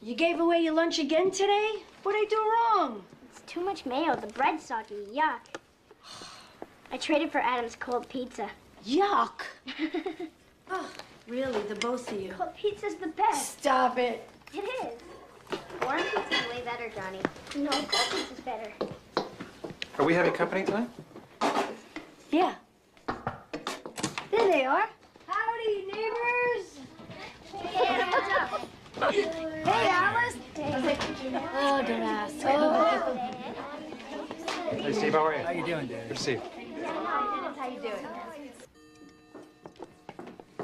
You gave away your lunch again today? What'd I do wrong? It's too much mayo. The bread's soggy. Yuck. I traded for Adam's cold pizza. Yuck. Oh, really, the both of you. Cold pizza's the best. Stop it. It is. Warm pizza's way better, Johnny. No, cold pizza's better. Are we having company tonight? Yeah. There they are. Howdy, neighbors. Hey, Adam, what's up? Hey, Alice. Oh, don't ask. Oh. Hey, Steve, how are you? How you doing, Dad? Good to see you. How you doing?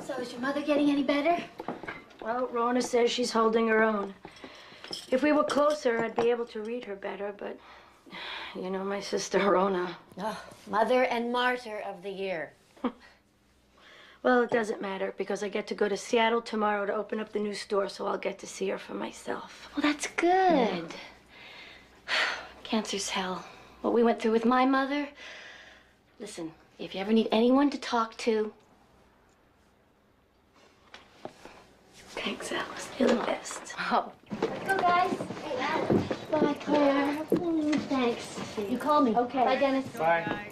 So is your mother getting any better? Well, Rona says she's holding her own. If we were closer, I'd be able to read her better, but you know, my sister Rona. Oh, mother and martyr of the year. Well, it doesn't matter because I get to go to Seattle tomorrow to open up the new store, so I'll get to see her for myself. Well, that's good. Cancer's hell. What we went through with my mother. Listen, if you ever need anyone to talk to. Thanks, Alice. You're the best. Oh. Let's go, guys. Hey, Adam. Bye, Claire. Thanks. You call me. Okay. Bye, Dennis. Bye.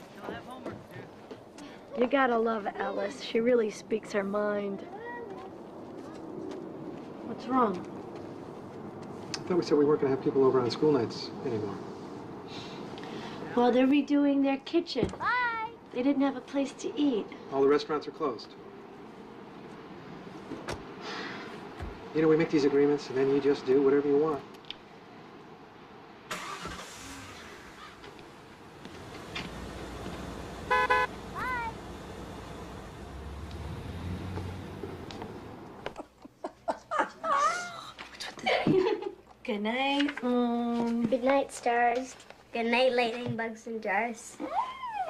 You gotta love Alice. She really speaks her mind. What's wrong? I thought we said we weren't going to have people over on school nights anymore. Well, they're redoing their kitchen. Bye. They didn't have a place to eat. All the restaurants are closed. You know, we make these agreements and then you just do whatever you want. Good night. Good night, stars. Good night, lightning bugs and jars.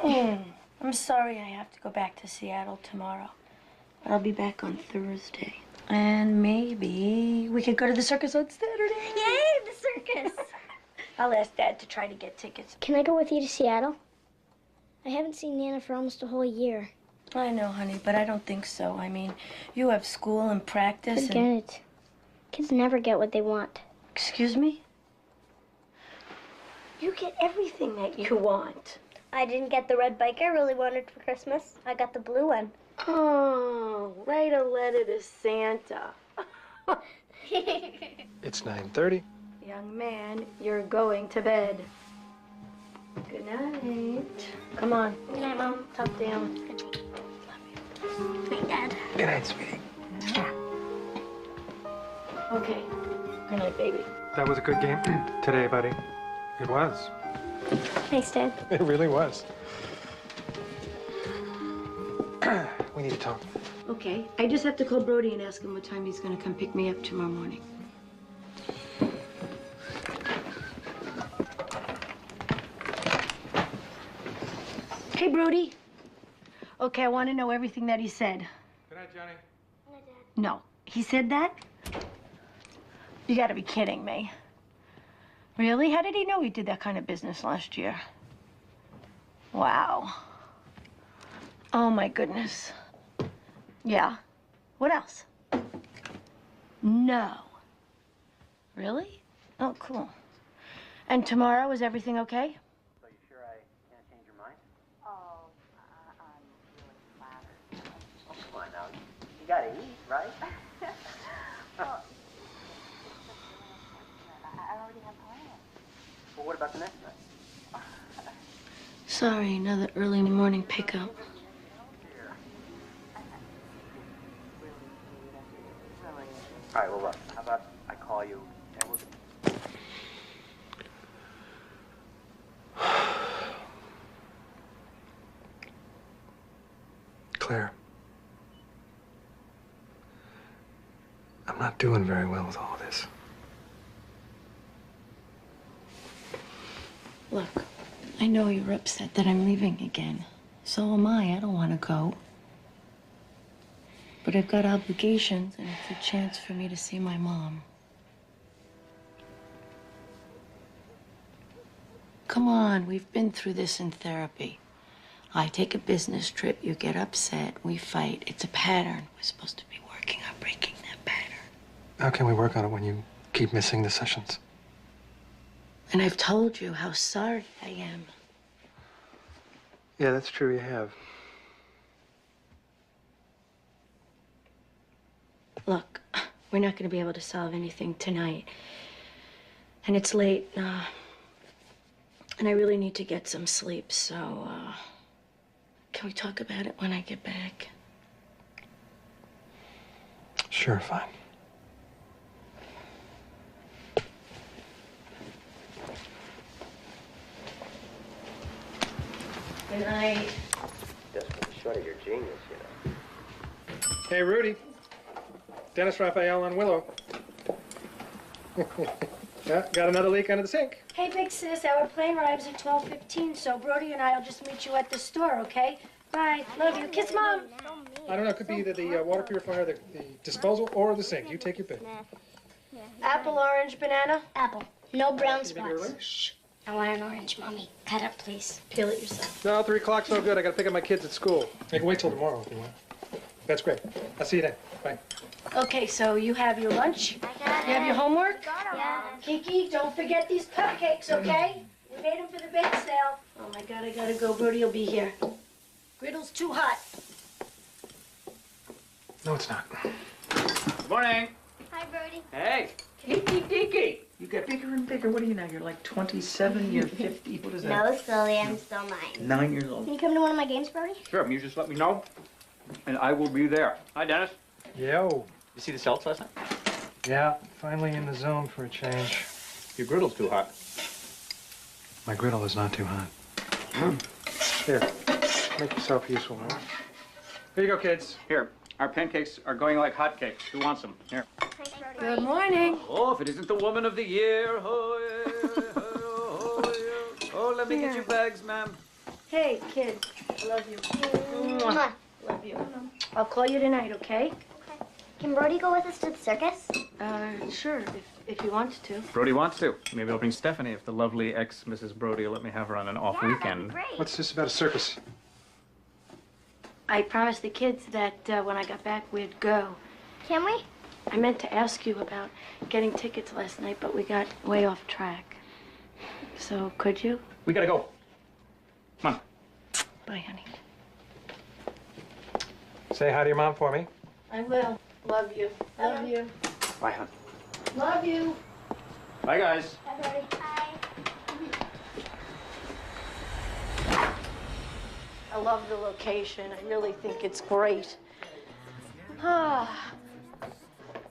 I'm sorry I have to go back to Seattle tomorrow. But I'll be back on Thursday. And maybe we could go to the circus on Saturday. Yay, the circus. I'll ask Dad to try to get tickets. Can I go with you to Seattle? I haven't seen Nana for almost a whole year. I know, honey, but I don't think so. I mean, you have school and practice Forget and... it. Kids never get what they want. Excuse me? You get everything that you want. I didn't get the red bike I really wanted for Christmas. I got the blue one. Oh, write a letter to Santa. It's 9:30. Young man, you're going to bed. Good night. Come on. Good night, Mom. Tuck down. Good night, Dad. Good night, sweetie. Okay. Good night, baby. That was a good game today, buddy. It was. Thanks, Dad. It really was. We need to talk. Okay. I just have to call Brody and ask him what time he's going to come pick me up tomorrow morning. Hey, Brody. Okay, I want to know everything that he said. Good night, Johnny. No. He said that? You gotta be kidding me. Really? How did he know he did that kind of business last year? Wow. Oh, my goodness. Yeah. What else? No. Really? Oh, cool. And tomorrow, is everything okay? So you sure I can't change your mind? Oh, I'm really flattered. Oh, come on now. You gotta eat, right? I already have plans. Well, what about the next night? Sorry, another early morning pickup. All right, well, look, how about I call you and we'll... Claire. I'm not doing very well with all this. Look, I know you're upset that I'm leaving again. So am I. I don't want to go. But I've got obligations, and it's a chance for me to see my mom. Come on, we've been through this in therapy. I take a business trip, you get upset, we fight. It's a pattern. We're supposed to be working on breaking that pattern. How can we work on it when you keep missing the sessions. And I've told you how sorry I am. Yeah, that's true, you have. Look, we're not going to be able to solve anything tonight. And it's late, and I really need to get some sleep, so, can we talk about it when I get back? Sure, fine. Good night. Desperately short of your genius, you know. Hey, Rudy. Dennis Raphael on Willow. Yeah, got another leak under the sink. Hey, big sis, our plane arrives at 12:15, so Brody and I will just meet you at the store, okay? Bye. Love you. Kiss Mom. I don't know, it could be either the water purifier, the disposal, or the sink. You take your pick. Apple, orange, banana. Apple. No brown Can you make it spots. early? Shh. I want an orange, Mommy. Cut up, please. Peel it yourself. No, 3 o'clock's no good. I gotta pick up my kids at school. I can wait till tomorrow if you want. That's great. I'll see you then. Bye. Okay, so you have your lunch. You have your homework. Yeah. Kiki, don't forget these cupcakes, okay? We made them for the bake sale. Oh my God, I gotta go. Brody will be here. Griddle's too hot. No, it's not. Good morning. Hi, Brody. Hey. Kiki Diki. You get bigger and bigger. What are you now? You're like 27, you're 50. What is that? No, silly. I'm still 9. 9 years old. Can you come to one of my games, Brody? Sure, you just let me know, and I will be there. Hi, Dennis. Yo. You see the Celtics last night? Yeah, finally in the zone for a change. Your griddle's too hot. My griddle is not too hot. Here, make yourself useful, huh? Here you go, kids. Here, our pancakes are going like hotcakes. Who wants them? Here. Thanks, Brody. Good morning. Oh, if it isn't the woman of the year. Oh, yeah, oh, let me get your bags, ma'am. Hey, kids. I love you. Mwah. Love you. I'll call you tonight, okay? Can Brody go with us to the circus? Sure, if you want to. Brody wants to. Maybe I'll bring Stephanie if the lovely ex-Mrs. Brody will let me have her on an off Yeah, weekend. that'd be great. What's this about a circus? I promised the kids that when I got back, we'd go. Can we? I meant to ask you about getting tickets last night, but we got way off track. So, could you? We gotta go. Come on. Bye, honey. Say hi to your mom for me. I will. Love you. Love you. Bye, hon. Love you. Bye, guys. Hi, Brody. Hi. I love the location. I really think it's great. Ah.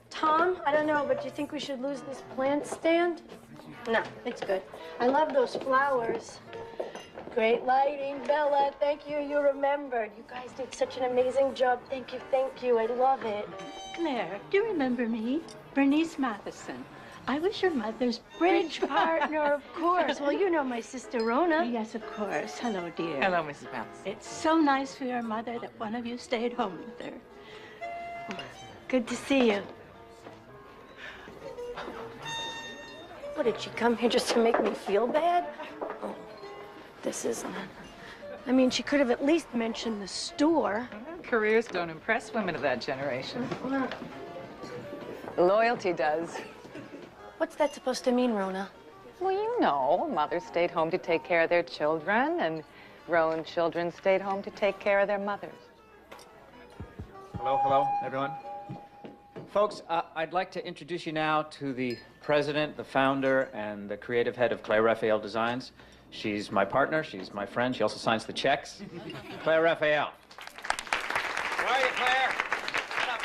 Tom, I don't know, but do you think we should lose this plant stand? No, it's good. I love those flowers. Great lighting, Bella. Thank you. You remembered. You guys did such an amazing job. Thank you. Thank you. I love it. Claire, do you remember me? Bernice Matheson. I was your mother's Bridge partner, of course. Well, you know my sister Rona. Yes, of course. Hello, dear. Hello, Mrs. Matheson. It's so nice for your mother that one of you stayed home with her. Good to see you. What, did she come here just to make me feel bad? Oh, this isn't it. I mean, she could have at least mentioned the store. Careers don't impress women of that generation. Well, Loyalty does. what's that supposed to mean, Rona? Well, you know, mothers stayed home to take care of their children, and grown children stayed home to take care of their mothers. Hello, hello, everyone. Folks, I'd like to introduce you now to the president, the founder, and the creative head of Claire Raphael Designs. She's my partner, she's my friend, she also signs the checks. Claire Raphael. Where are you, Claire? Shut up.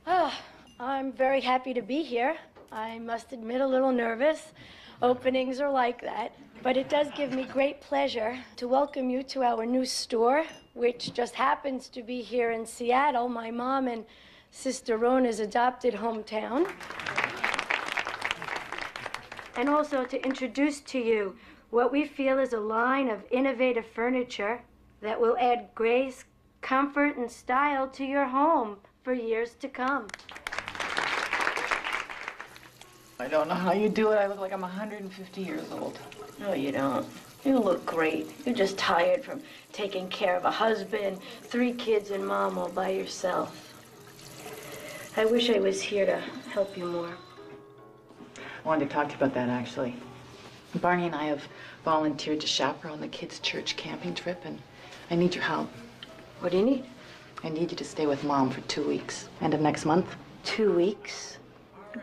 Come on. I'm very happy to be here. I must admit, a little nervous. Openings are like that. But it does give me great pleasure to welcome you to our new store, which just happens to be here in Seattle, my mom and Sister Rona's adopted hometown. And also to introduce to you what we feel is a line of innovative furniture that will add grace, comfort, and style to your home for years to come. I don't know how you do it. I look like I'm 150 years old. No, you don't. You look great. You're just tired from taking care of a husband, 3 kids, and mom all by yourself. I wish I was here to help you more. I wanted to talk to you about that, actually. Barney and I have volunteered to chaperone the kids' church camping trip, and I need your help. What do you need? I need you to stay with Mom for 2 weeks. End of next month. 2 weeks?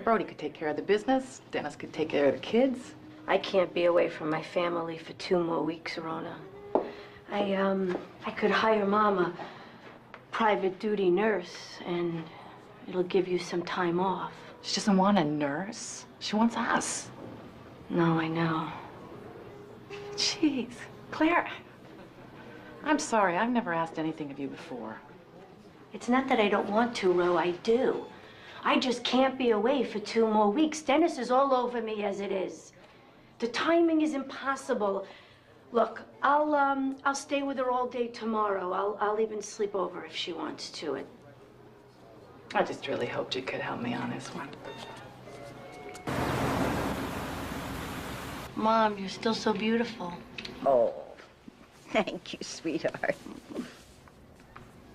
Brody could take care of the business. Dennis could take care of the kids. I can't be away from my family for 2 more weeks, Rona. I could hire Mom a private duty nurse, and it'll give you some time off. She doesn't want a nurse. She wants us. No, I know. Jeez, Claire. I'm sorry. I've never asked anything of you before. It's not that I don't want to, Ro. I do. I just can't be away for 2 more weeks. Dennis is all over me as it is. The timing is impossible. Look, I'll stay with her all day tomorrow. I'll even sleep over if she wants to. I just really hoped you could help me on this one. Mom, you're still so beautiful. Oh, thank you, sweetheart.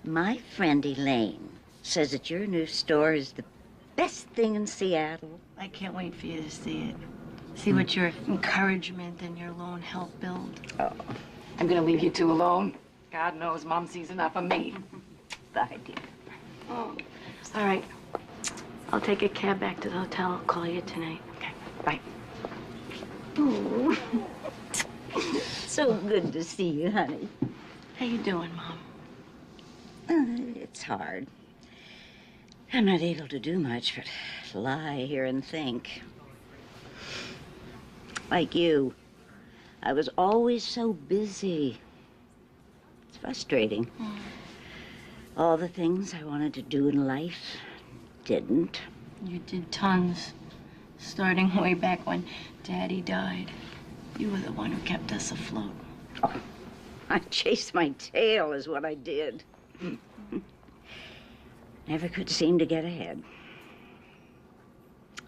My friend Elaine says that your new store is the best thing in Seattle. I can't wait for you to see it. See what your encouragement and your loan help build. Oh, I'm gonna leave you two alone. God knows Mom sees enough of me. bye, dear. Oh. All right. I'll take a cab back to the hotel. I'll call you tonight. Okay, bye. Oh. So good to see you, honey. How you doing, Mom? It's hard. I'm not able to do much but lie here and think. Like you, I was always so busy. It's frustrating. All the things I wanted to do in life didn't. You did tons, starting way back when Daddy died. You were the one who kept us afloat. Oh, I chased my tail is what I did. Never could seem to get ahead.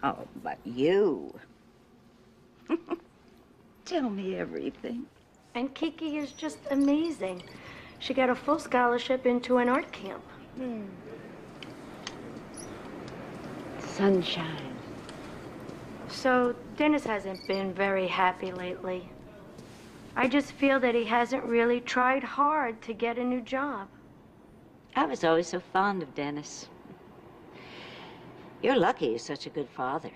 Oh, but you. Tell me everything. And Kiki is just amazing. She got a full scholarship into an art camp. Sunshine. So Dennis hasn't been very happy lately. I just feel that he hasn't really tried hard to get a new job. I was always so fond of Dennis. You're lucky he's such a good father.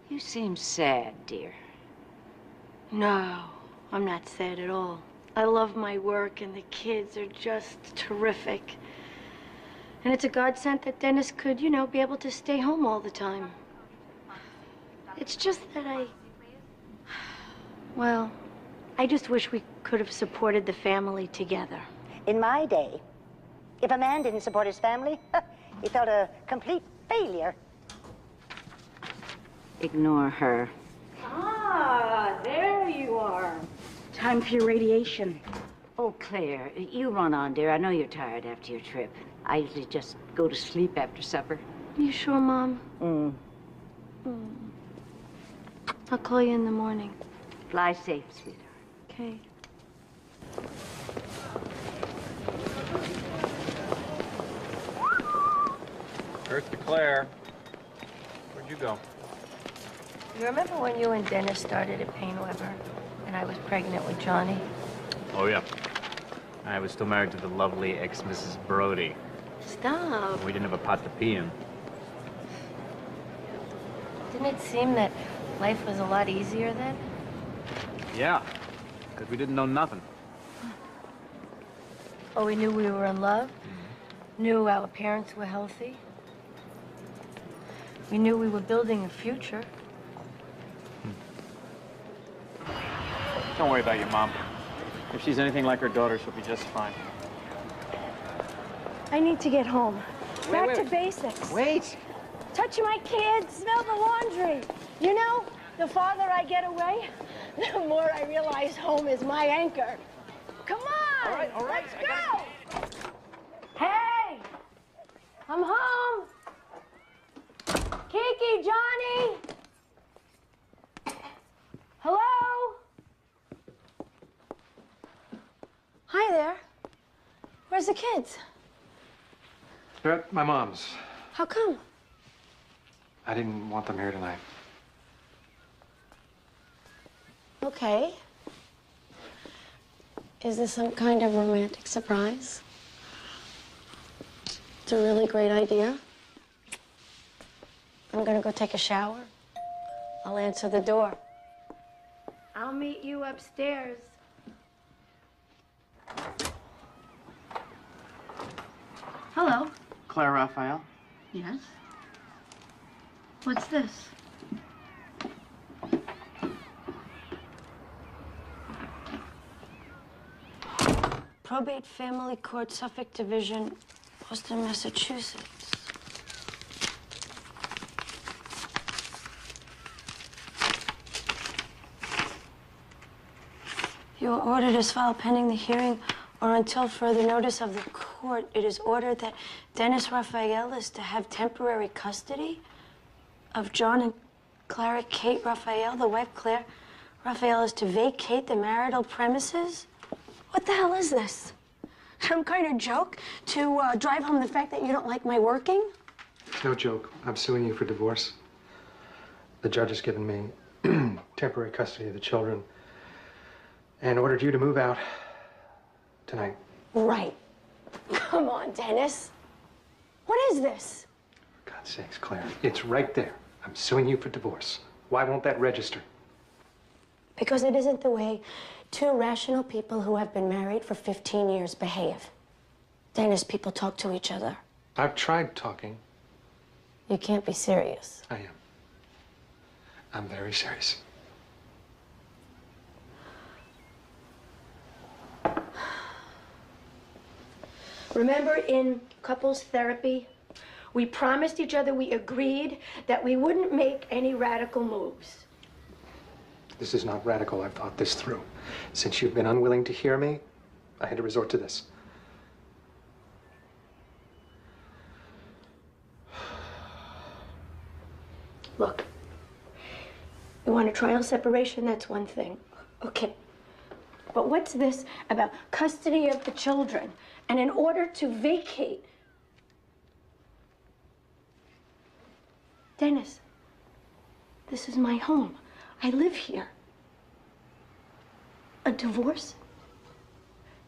You seem sad, dear. No, I'm not sad at all. I love my work, and the kids are just terrific. And it's a godsend that Dennis could, you know, be able to stay home all the time. It's just that well, I just wish we could have supported the family together. In my day, if a man didn't support his family, he felt a complete failure. Ignore her. Ah, there you are. Time for your radiation. Oh, Claire, you run on, dear. I know you're tired after your trip. I usually just go to sleep after supper. You sure, Mom? I'll call you in the morning. Fly safe, sweetheart. Okay. Earth to Claire. Where'd you go? You remember when you and Dennis started at Payne Weber, and I was pregnant with Johnny? Oh, yeah. I was still married to the lovely ex-Mrs. Brody. Stop. We didn't have a pot to pee in. Didn't it seem that life was a lot easier then? Yeah, because we didn't know nothing. Oh, we knew we were in love. Knew our parents were healthy. We knew we were building a future. Don't worry about your mom. If she's anything like her daughter, she'll be just fine. I need to get home. Back wait. to basics. Wait! Touch my kids, smell the laundry. You know, the farther I get away, the more I realize home is my anchor. Come on! All right. Let's go! Hey! I'm home! Kiki, Johnny! Hello? Hi there. Where's the kids? They're at my mom's. How come? I didn't want them here tonight. Okay. Is this some kind of romantic surprise? It's a really great idea. I'm gonna go take a shower. I'll answer the door. I'll meet you upstairs. Hello. Claire Raphael? Yes? What's this? Probate Family Court, Suffolk Division, Boston, Massachusetts. You are ordered as filed pending the hearing or until further notice of the court. It is ordered that Dennis Raphael is to have temporary custody of John and Clara Kate Raphael. The wife, Claire Raphael, is to vacate the marital premises. What the hell is this? Some kind of joke to drive home the fact that you don't like my working? It's no joke. I'm suing you for divorce. The judge has given me temporary custody of the children and ordered you to move out tonight. Right. Come on, Dennis. What is this? For God's sakes, Claire, it's right there. I'm suing you for divorce. Why won't that register? Because it isn't the way two rational people who have been married for 15 years behave. Dennis, people talk to each other. I've tried talking. You can't be serious. I am. I'm very serious. Remember in couples therapy, we promised each other, we agreed that we wouldn't make any radical moves. This is not radical. I've thought this through. Since you've been unwilling to hear me, I had to resort to this. Look, you want a trial separation? That's one thing. Okay. But what's this about custody of the children and in order to vacate? Dennis, this is my home. I live here. A divorce?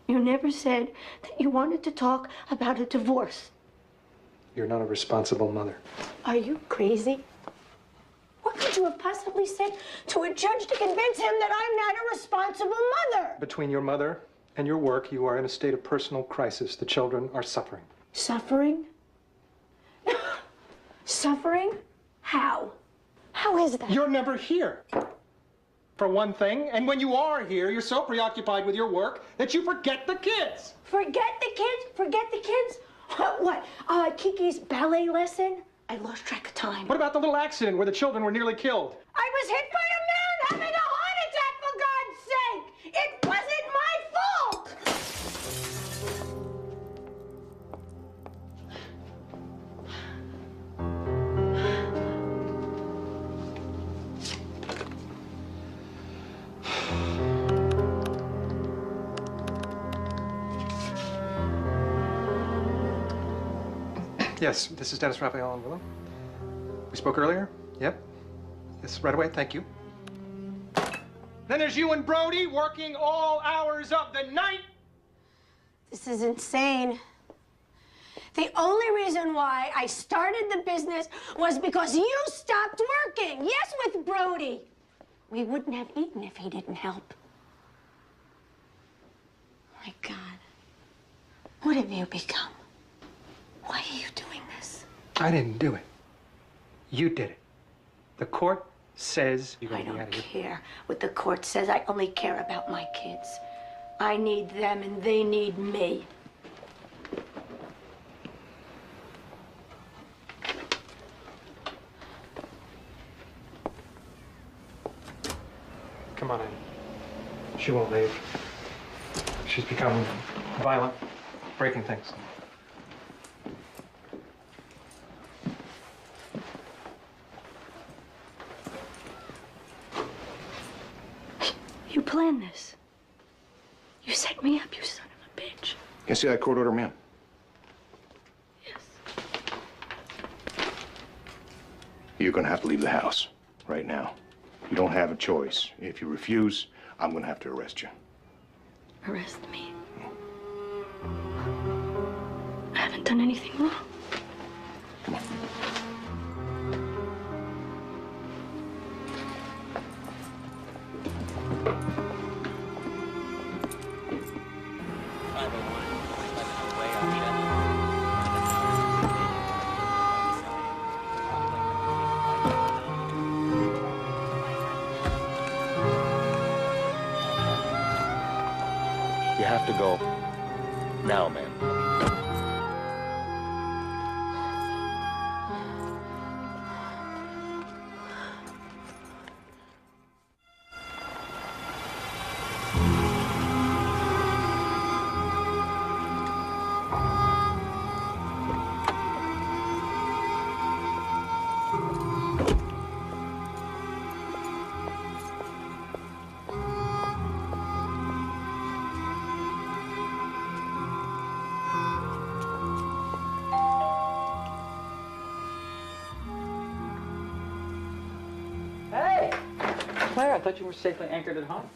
You never said that you wanted to talk about a divorce. You're not a responsible mother. Are you crazy? What could you have possibly said to a judge to convince him that I'm not a responsible mother? Between your mother and your work, you are in a state of personal crisis. The children are suffering. Suffering? Suffering? How? How is that? You're never here, for one thing. And when you are here, you're so preoccupied with your work that you forget the kids. Forget the kids? Forget the kids? What? Kiki's ballet lesson? I lost track of time. What about the little accident where the children were nearly killed? I was hit by a man having a heart attack, for God's sake! It wasn't my fault! Yes, this is Dennis Raphael and Willem. We spoke earlier? Yep. Yes, right away, thank you. Then there's you and Brody working all hours of the night. This is insane. The only reason why I started the business was because you stopped working. Yes, with Brody. We wouldn't have eaten if he didn't help. My God. What have you become? Why are you doing this? I didn't do it. You did it. The court says you gotta I be out don't of here. care what the court says. I only care about my kids. I need them and they need me. Come on in. She won't leave. She's become violent, breaking things. You planned this. You set me up, you son of a bitch. You see that court order, ma'am? Yes. You're gonna have to leave the house right now. You don't have a choice. If you refuse, I'm gonna have to arrest you. Arrest me. I haven't done anything wrong. Come on. You have to go now, man. Hey! Claire, I thought you were safely anchored at home.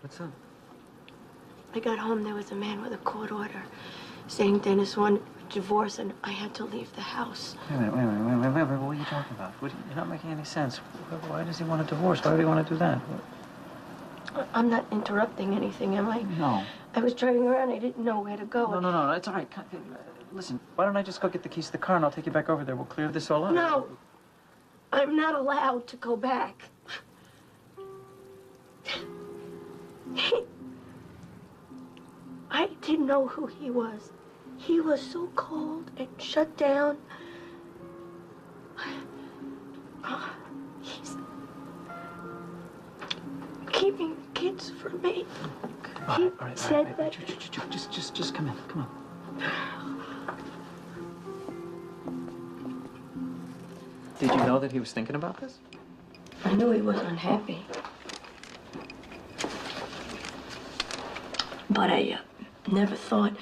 What's up? I got home, there was a man with a court order saying Dennis wanted a divorce, and I had to leave the house. Wait a minute. What are you talking about? You're not making any sense. Why does he want a divorce? Why would he want to do that? I'm not interrupting anything, am I? No. I was driving around, I didn't know where to go. No, it's all right. Listen, why don't I just go get the keys to the car and I'll take you back over there. We'll clear this all up. No, I'm not allowed to go back. I didn't know who he was. He was so cold and shut down. He's keeping the kids from me. He said that. Just come in. Come on. Did you know that he was thinking about this? I knew he was unhappy. But I never thought,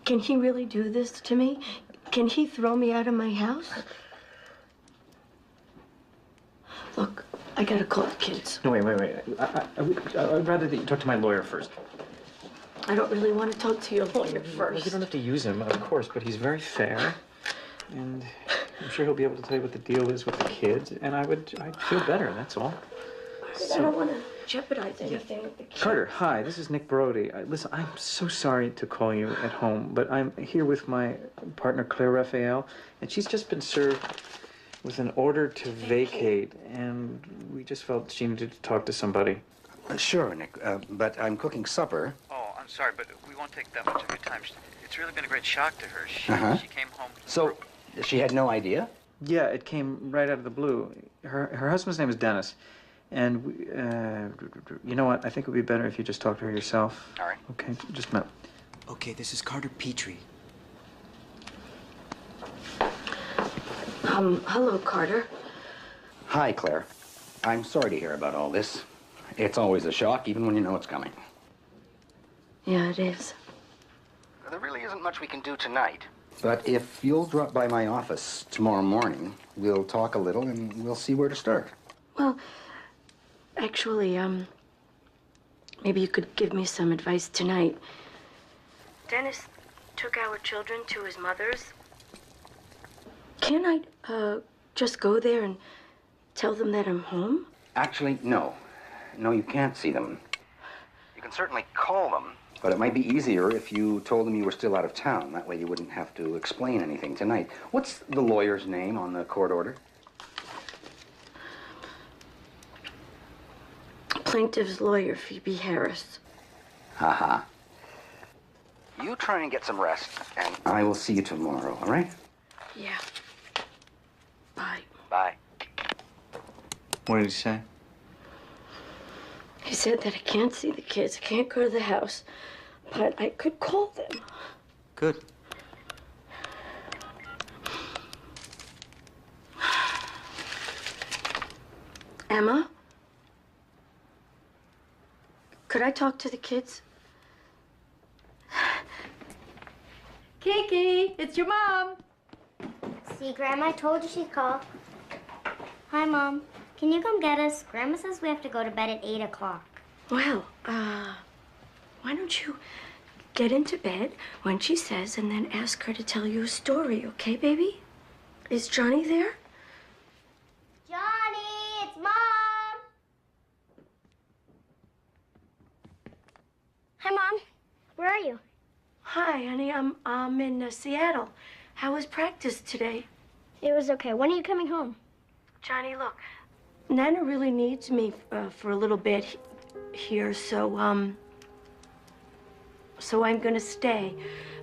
can he really do this to me? Can he throw me out of my house? Look, I gotta call the kids. No, wait. I'd rather that you talk to my lawyer first. I don't really want to talk to your lawyer first. You don't have to use him, of course, but he's very fair. And I'm sure he'll be able to tell you what the deal is with the kids. And I'd feel better, that's all. I don't want to jeopardize anything with the kids. Carter, hi, this is Nick Brody. Listen, I'm so sorry to call you at home, but I'm here with my partner, Claire Raphael, and she's just been served with an order to vacate, and we just felt she needed to talk to somebody. Sure, Nick, but I'm cooking supper. Oh, I'm sorry, but we won't take that much of your time. It's really been a great shock to her. She came home. So, she had no idea? Yeah, it came right out of the blue. Her husband's name is Dennis, and you know what? I think it would be better if you just talk to her yourself. All right. Okay, just a minute. Okay, this is Carter Petrie. Hello, Carter. Hi, Claire. I'm sorry to hear about all this. It's always a shock, even when you know it's coming. Yeah, it is. There really isn't much we can do tonight. But if you'll drop by my office tomorrow morning, we'll talk a little and we'll see where to start. Well, actually, maybe you could give me some advice tonight. Dennis took our children to his mother's. Can I, just go there and tell them that I'm home? Actually, no. No, you can't see them. You can certainly call them, but it might be easier if you told them you were still out of town. That way you wouldn't have to explain anything tonight. What's the lawyer's name on the court order? Plaintiff's lawyer, Phoebe Harris. Haha. You try and get some rest, and I will see you tomorrow, all right? Yeah. Bye. Bye. What did he say? He said that I can't see the kids, I can't go to the house, but I could call them. Good. Emma? Could I talk to the kids? Kiki, it's your mom. See, Grandma, I told you she'd call. Hi, Mom. Can you come get us? Grandma says we have to go to bed at 8 o'clock. Well, why don't you get into bed when she says and then ask her to tell you a story, okay, baby? Is Johnny there? Johnny, it's Mom! Hi, Mom. Where are you? Hi, honey. I'm in Seattle. How was practice today? It was okay. When are you coming home? Johnny, look, Nana really needs me for a little bit here, so I'm gonna stay.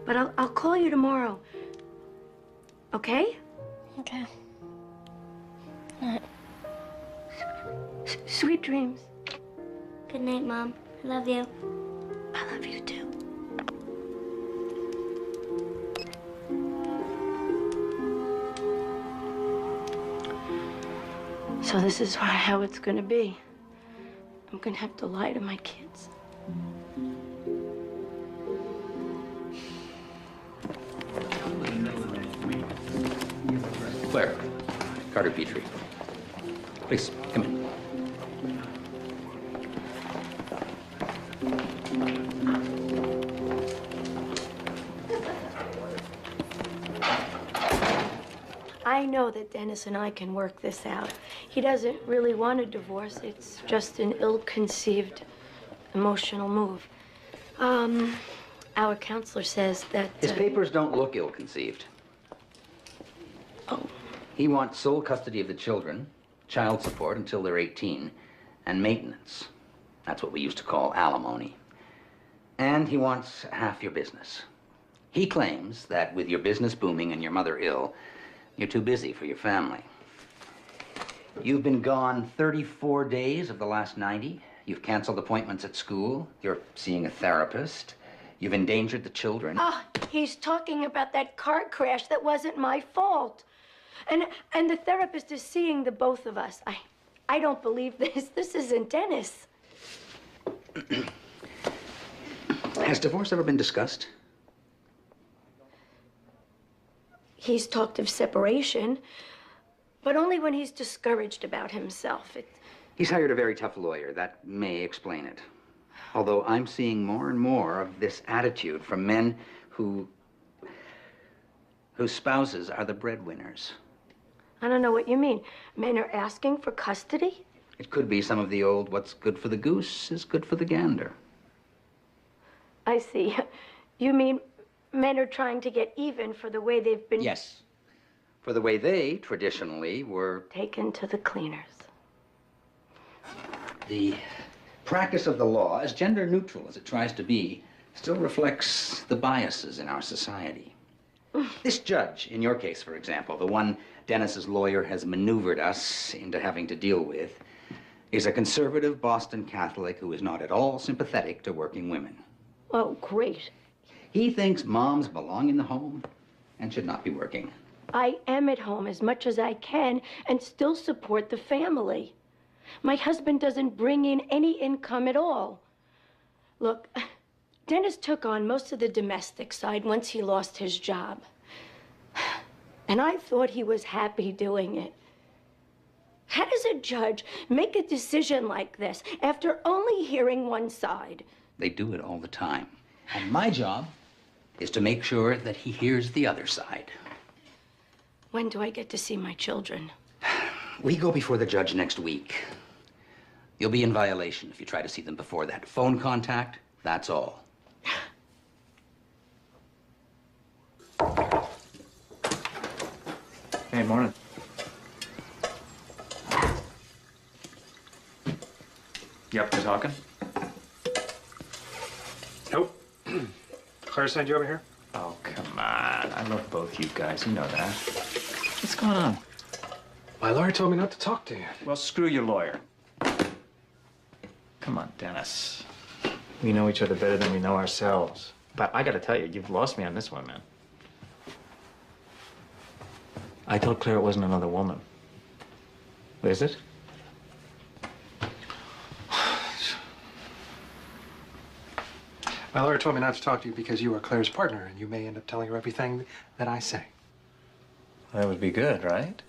But I'll call you tomorrow. Okay? Okay. Sweet dreams. Good night, Mom. I love you. I love you too. So this is how it's gonna be. I'm gonna have to lie to my kids. Claire, Carter Petrie. Please, come in. I know that Dennis and I can work this out. He doesn't really want a divorce. It's just an ill-conceived emotional move. Our counselor says that... His papers don't look ill-conceived. Oh. He wants sole custody of the children, child support until they're 18, and maintenance. That's what we used to call alimony. And he wants half your business. He claims that with your business booming and your mother ill, you're too busy for your family. You've been gone 34 days of the last 90. You've canceled appointments at school. You're seeing a therapist. You've endangered the children. Ah, he's talking about that car crash that wasn't my fault. And the therapist is seeing the both of us. I don't believe this. This isn't Dennis. Has divorce ever been discussed? He's talked of separation, but only when he's discouraged about himself. He's hired a very tough lawyer. That may explain it. Although I'm seeing more and more of this attitude from men whose spouses are the breadwinners. I don't know what you mean. Men are asking for custody? It could be some of the old, what's good for the goose is good for the gander. I see. You mean men are trying to get even for the way they've been... Yes. For the way they, traditionally, were... taken to the cleaners. The practice of the law, as gender neutral as it tries to be, still reflects the biases in our society. This judge, in your case, for example, the one Dennis's lawyer has maneuvered us into having to deal with, is a conservative Boston Catholic who is not at all sympathetic to working women. Oh, great. He thinks moms belong in the home and should not be working. I am at home as much as I can and still support the family. My husband doesn't bring in any income at all. Look, Dennis took on most of the domestic side once he lost his job. And I thought he was happy doing it. How does a judge make a decision like this after only hearing one side? They do it all the time. And my job is to make sure that he hears the other side. When do I get to see my children? We go before the judge next week. You'll be in violation if you try to see them before that. Phone contact, that's all. Hey, morning. You up to talking? Nope. Claire sent you over here? Oh, come on. I love both you guys. You know that. What's going on? My lawyer told me not to talk to you. Well, screw your lawyer. Come on, Dennis. We know each other better than we know ourselves. But I gotta tell you, you've lost me on this one, man. I told Claire it wasn't another woman. Is it? My lawyer told me not to talk to you because you are Claire's partner, and you may end up telling her everything that I say. That would be good, right?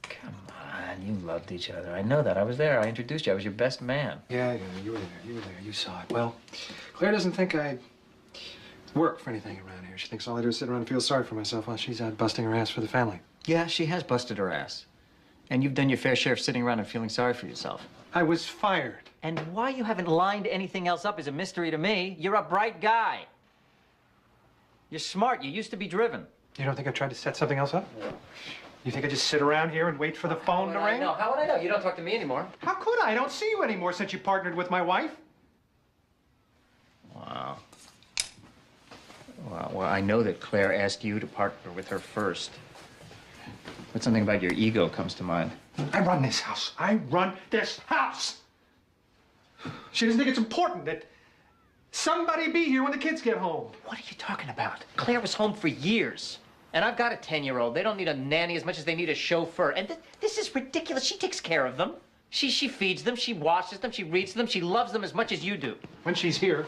Come on, you loved each other. I know that. I was there. I introduced you. I was your best man. Yeah, you were there. You were there. You saw it. Well, Claire doesn't think I work for anything around here. She thinks all I do is sit around and feel sorry for myself while she's out busting her ass for the family. Yeah, she has busted her ass. And you've done your fair share of sitting around and feeling sorry for yourself. I was fired. And why you haven't lined anything else up is a mystery to me. You're a bright guy. You're smart. You used to be driven. You don't think I tried to set something else up? You think I just sit around here and wait for the phone to ring? No, how would I know? You don't talk to me anymore. How could I? I don't see you anymore since you partnered with my wife. Wow. Well, I know that Claire asked you to partner with her first. But something about your ego comes to mind. I run this house. I run this house. She doesn't think it's important that somebody be here when the kids get home. What are you talking about? Claire was home for years. And I've got a 10-year-old. They don't need a nanny as much as they need a chauffeur. And this is ridiculous. She takes care of them. She feeds them. She washes them. She reads them. She loves them as much as you do. When she's here.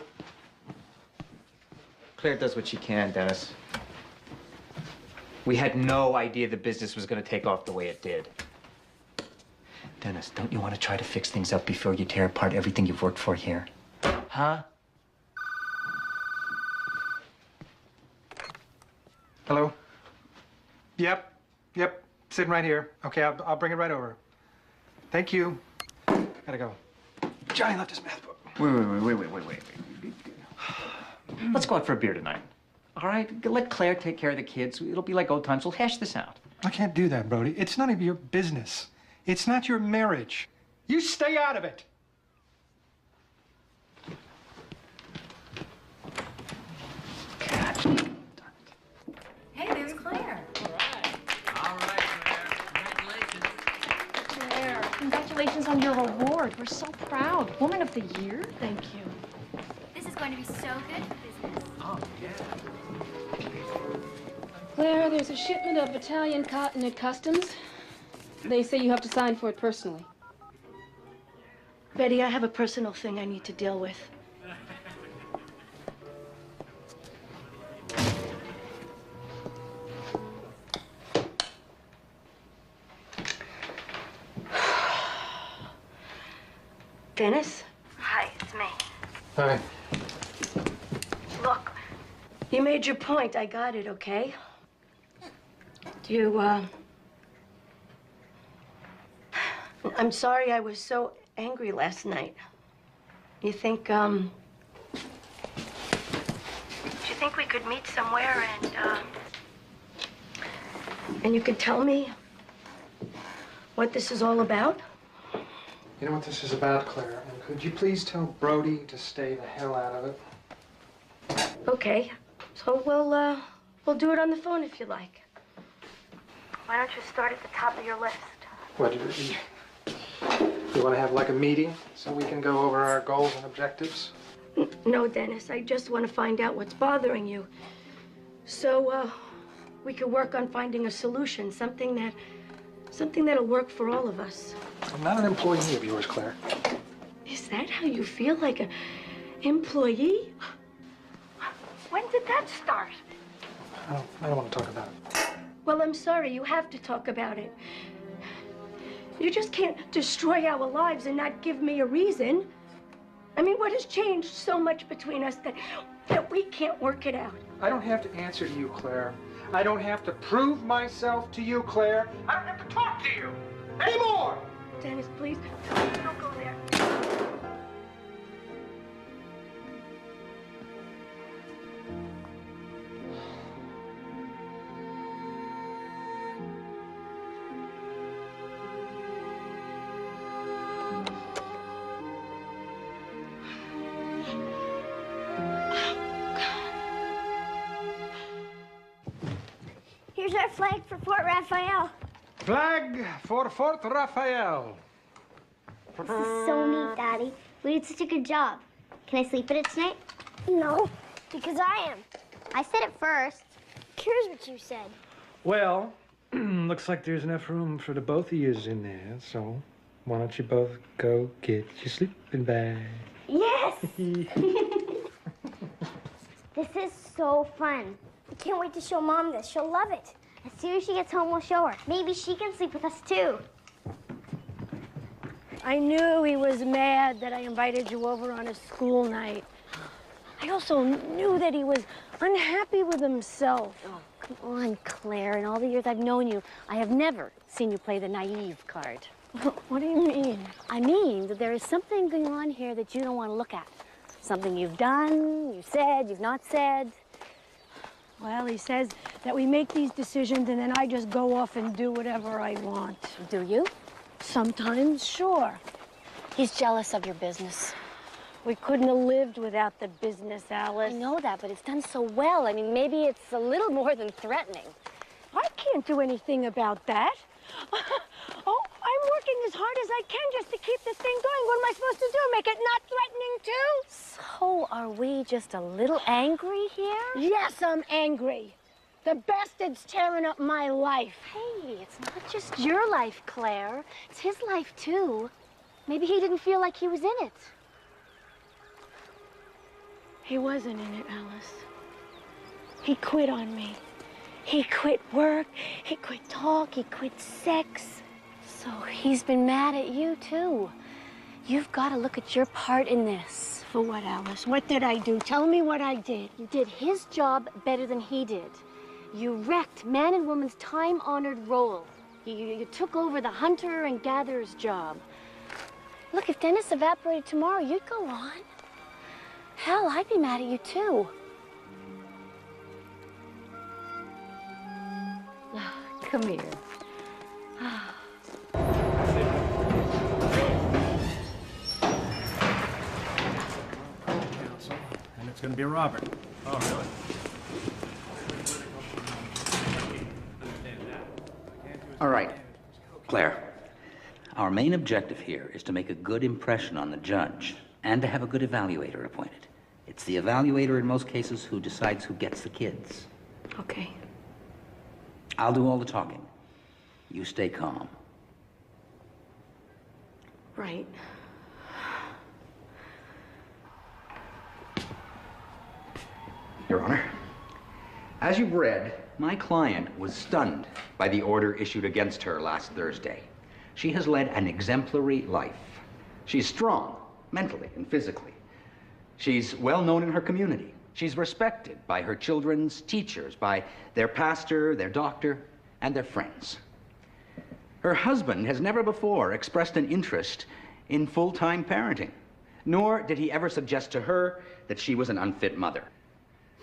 Claire does what she can, Dennis. We had no idea the business was going to take off the way it did. Dennis, don't you want to try to fix things up before you tear apart everything you've worked for here? Huh? Hello? Yep. Sitting right here. Okay, I'll bring it right over. Thank you. Gotta go. Johnny left his math book. Wait. Let's go out for a beer tonight. All right? Let Claire take care of the kids. It'll be like old times. We'll hash this out. I can't do that, Brody. It's none of your business. It's not your marriage. You stay out of it. Hey, there's Claire. All right, Claire. Congratulations. Claire, congratulations on your award. We're so proud. Woman of the Year? Thank you. This is going to be so good for business. Oh, yeah. Claire, there's a shipment of Italian cotton at customs. They say you have to sign for it personally. Betty, I have a personal thing I need to deal with. Dennis? Hi, it's me. Hi. Look, you made your point. I got it, okay? I'm sorry I was so angry last night. You think we could meet somewhere and you could tell me what this is all about? You know what this is about, Claire? And could you please tell Brody to stay the hell out of it? Okay. So we'll do it on the phone if you like. Why don't you start at the top of your list? What, you want to have like a meeting so we can go over our goals and objectives? No, Dennis. I just want to find out what's bothering you. So we could work on finding a solution, something that'll work for all of us. I'm not an employee of yours, Claire. Is that how you feel, like an employee? When did that start? I don't want to talk about it. Well, I'm sorry. You have to talk about it. You just can't destroy our lives and not give me a reason. I mean, what has changed so much between us that we can't work it out? I don't have to answer to you, Claire. I don't have to prove myself to you, Claire. I don't have to talk to you anymore. Dennis, please, don't go there. Here's our flag for Fort Raphael. Flag for Fort Raphael. This is so neat, Daddy. We did such a good job. Can I sleep in it tonight? No, because I am. I said it first. Here's what you said. Well, looks like there's enough room for the both of yous in there, so why don't you both go get your sleeping bag? Yes! This is so fun. I can't wait to show Mom this. She'll love it. As soon as she gets home, we'll show her. Maybe she can sleep with us, too. I knew he was mad that I invited you over on a school night. I also knew that he was unhappy with himself. Oh, come on, Claire. In all the years I've known you, I have never seen you play the naive card. What do you mean? I mean that there is something going on here that you don't want to look at. Something you've done, you've said, you've not said. Well, he says that we make these decisions and then I just go off and do whatever I want. Do you? Sometimes, sure. He's jealous of your business. We couldn't have lived without the business, Alice. I know that, but it's done so well. I mean, maybe it's a little more than threatening. I can't do anything about that. Oh, I'm working as hard as I can just to keep this thing going. What am I supposed to do? Make it not threatening too? So are we just a little angry here? Yes, I'm angry. The bastard's tearing up my life. Hey, it's not just your life, Claire. It's his life, too. Maybe he didn't feel like he was in it. He wasn't in it, Alice. He quit on me. He quit work, he quit talk, he quit sex. So he's been mad at you, too. You've got to look at your part in this. For what, Alice? What did I do? Tell me what I did. You did his job better than he did. You wrecked man and woman's time-honored role. You took over the hunter and gatherer's job. Look, if Dennis evaporated tomorrow, you'd go on. Hell, I'd be mad at you, too. Come here. And it's going to be Robert. Oh, really? All right, Claire. Our main objective here is to make a good impression on the judge and to have a good evaluator appointed. It's the evaluator in most cases who decides who gets the kids. Okay. I'll do all the talking. You stay calm. Right. Your Honor, as you've read, my client was stunned by the order issued against her last Thursday. She has led an exemplary life. She's strong, mentally and physically. She's well known in her community. She's respected by her children's teachers, by their pastor, their doctor, and their friends. Her husband has never before expressed an interest in full-time parenting, nor did he ever suggest to her that she was an unfit mother.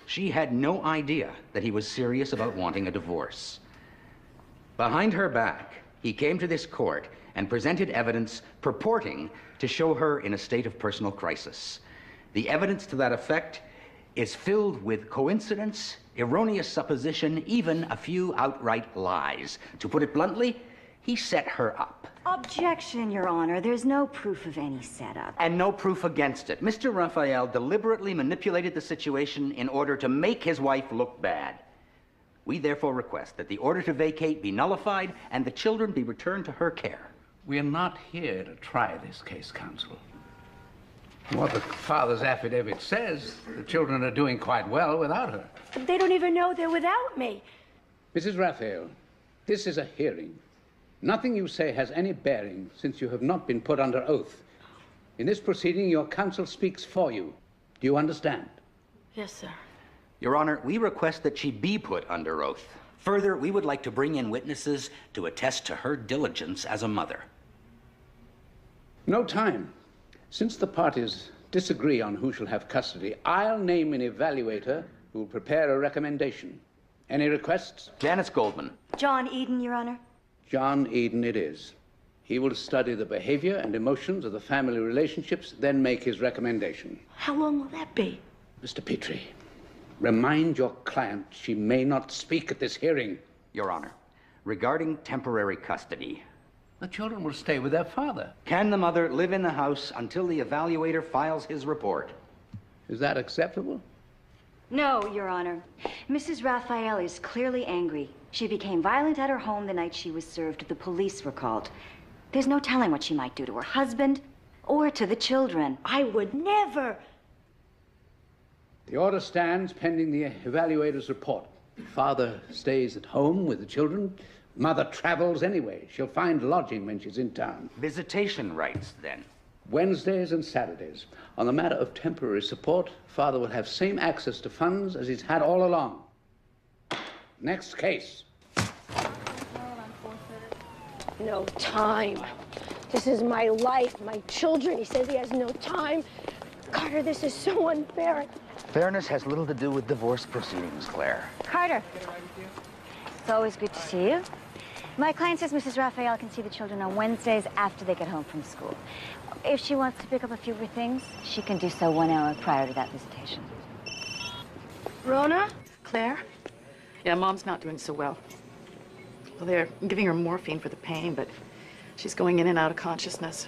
She had no idea that he was serious about wanting a divorce. Behind her back, he came to this court and presented evidence purporting to show her in a state of personal crisis. The evidence to that effect is filled with coincidence, erroneous supposition, even a few outright lies. To put it bluntly, he set her up. Objection, Your Honor. There's no proof of any setup. And no proof against it. Mr. Raphael deliberately manipulated the situation in order to make his wife look bad. We therefore request that the order to vacate be nullified and the children be returned to her care. We're not here to try this case, counsel. What the father's affidavit says, the children are doing quite well without her. But they don't even know they're without me. Mrs. Raphael, this is a hearing. Nothing you say has any bearing since you have not been put under oath. In this proceeding, your counsel speaks for you. Do you understand? Yes, sir. Your Honor, we request that she be put under oath. Further, we would like to bring in witnesses to attest to her diligence as a mother. No time. Since the parties disagree on who shall have custody, I'll name an evaluator who will prepare a recommendation. Any requests? Janice Goldman. John Eden, Your Honor. John Eden it is. He will study the behavior and emotions of the family relationships, then make his recommendation. How long will that be? Mr. Petrie, remind your client she may not speak at this hearing. Your Honor, regarding temporary custody, the children will stay with their father. Can the mother live in the house until the evaluator files his report? Is that acceptable? No, Your Honor. Mrs. Raphael is clearly angry. She became violent at her home the night she was served. The police were called. There's no telling what she might do to her husband or to the children. I would never. The order stands pending the evaluator's report. Father stays at home with the children. Mother travels anyway. She'll find lodging when she's in town. Visitation rights, then? Wednesdays and Saturdays. On the matter of temporary support, Father will have same access to funds as he's had all along. Next case. No time. This is my life, my children. He says he has no time. Carter, this is so unfair. Fairness has little to do with divorce proceedings, Claire. Carter, it's always good to see you. My client says Mrs. Raphael can see the children on Wednesdays after they get home from school. If she wants to pick up a few more things, she can do so 1 hour prior to that visitation. Rona? Claire? Yeah, Mom's not doing so well. Well, they're giving her morphine for the pain, but she's going in and out of consciousness.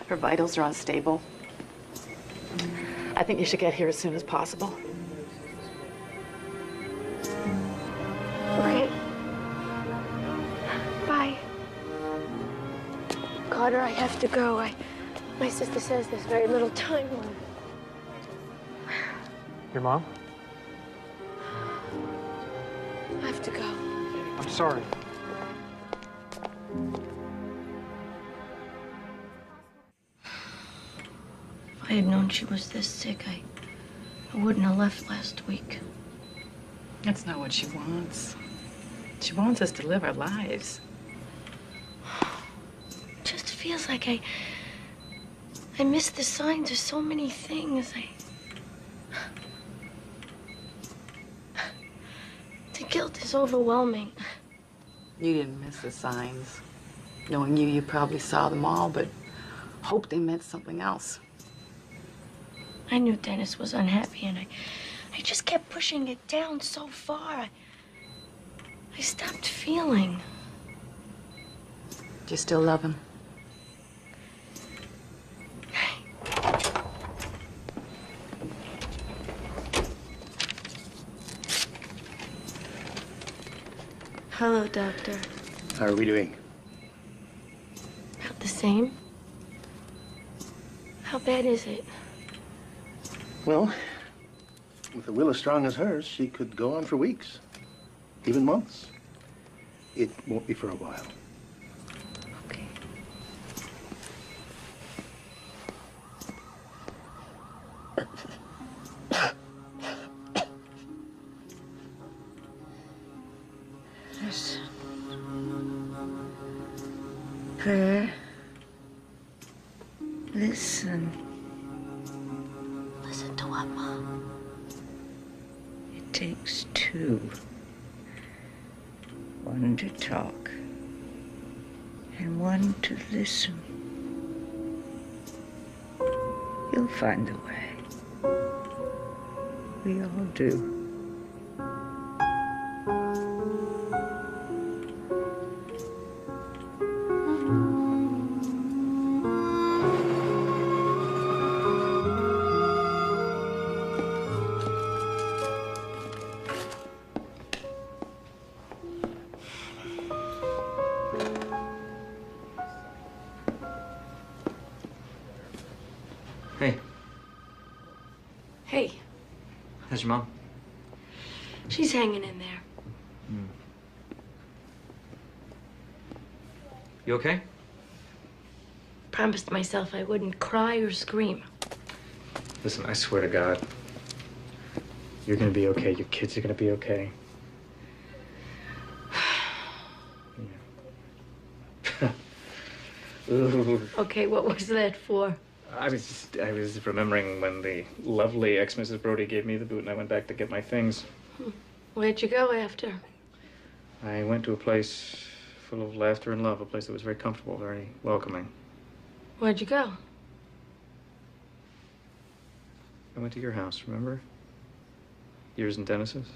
Her vitals are unstable. I think you should get here as soon as possible. Okay. Bye. Carter, I have to go. My sister says there's very little time left. Your mom? I have to go. I'm sorry. If I had known she was this sick, I wouldn't have left last week. That's not what she wants. She wants us to live our lives. It just feels like I miss the signs of so many things. The guilt is overwhelming. You didn't miss the signs. Knowing you probably saw them all, but hoped they meant something else. I knew Dennis was unhappy, and I just kept pushing it down so far. I stopped feeling. Do you still love him? Hello, Doctor. How are we doing? About the same? How bad is it? Well, with a will as strong as hers, she could go on for weeks, even months. It won't be for a while. Okay. Listen. Claire. Listen. Listen to what, Mom? It takes two. One to talk, and one to listen. You'll find a way. We all do. Hey, Hey, how's your mom? she's hanging in there. You okay? Promised myself I wouldn't cry or scream. Listen, I swear to God, you're gonna be okay. Your kids are gonna be okay. Ooh. Okay, what was that for? I was remembering when the lovely ex-Mrs. Brody gave me the boot and I went back to get my things. Where'd you go after? I went to a place full of laughter and love, a place that was very comfortable, very welcoming. Where'd you go? I went to your house, remember? Yours and Dennis's?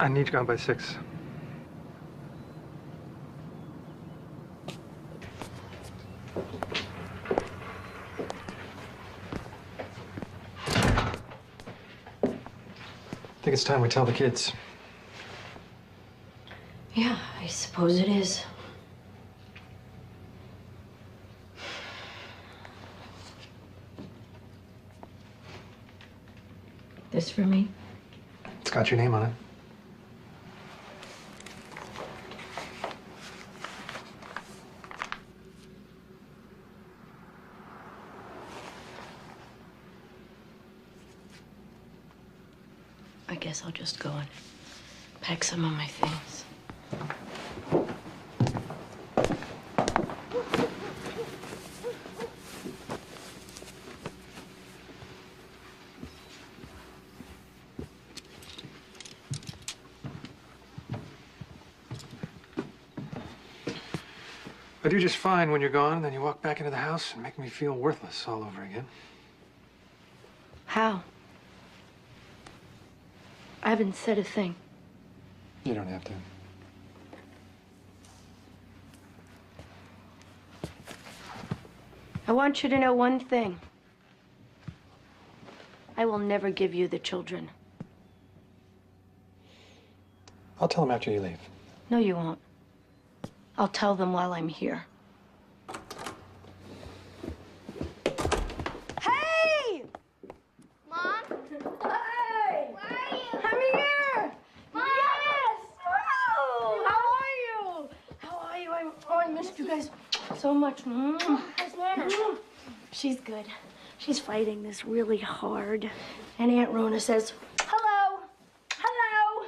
I need to go by 6. I think it's time we tell the kids. Yeah, I suppose it is. This for me? It's got your name on it. I guess I'll just go and pack some of my things. I do just fine when you're gone, then you walk back into the house and make me feel worthless all over again. How? I haven't said a thing. You don't have to. I want you to know one thing. I will never give you the children. I'll tell them after you leave. No, you won't. I'll tell them while I'm here. Hey! Mom? Hey! Where are you? I'm here! Mom! Yes! Wow! How are you? How are you? I missed you guys so much. How's Nana? She's good. She's fighting this really hard. And Aunt Rona says, hello! Hello!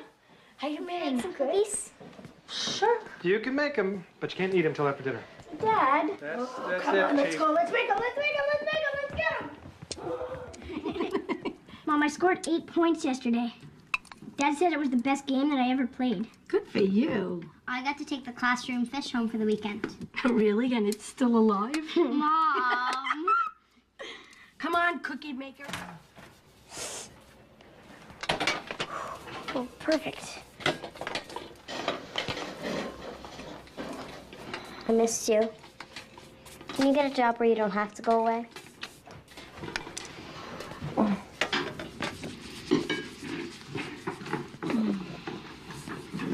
How you been? Make some cookies? Sure. You can make them, but you can't eat them till after dinner. Dad. That's Come it, on, let's Chief. go. Let's make them. Let's make them. Let's get them. Mom, I scored 8 points yesterday. Dad said it was the best game that I ever played. Good for you. I got to take the classroom fish home for the weekend. Really? And it's still alive? Mom. Come on, cookie maker. Oh, perfect. I missed you. Can you get a job where you don't have to go away?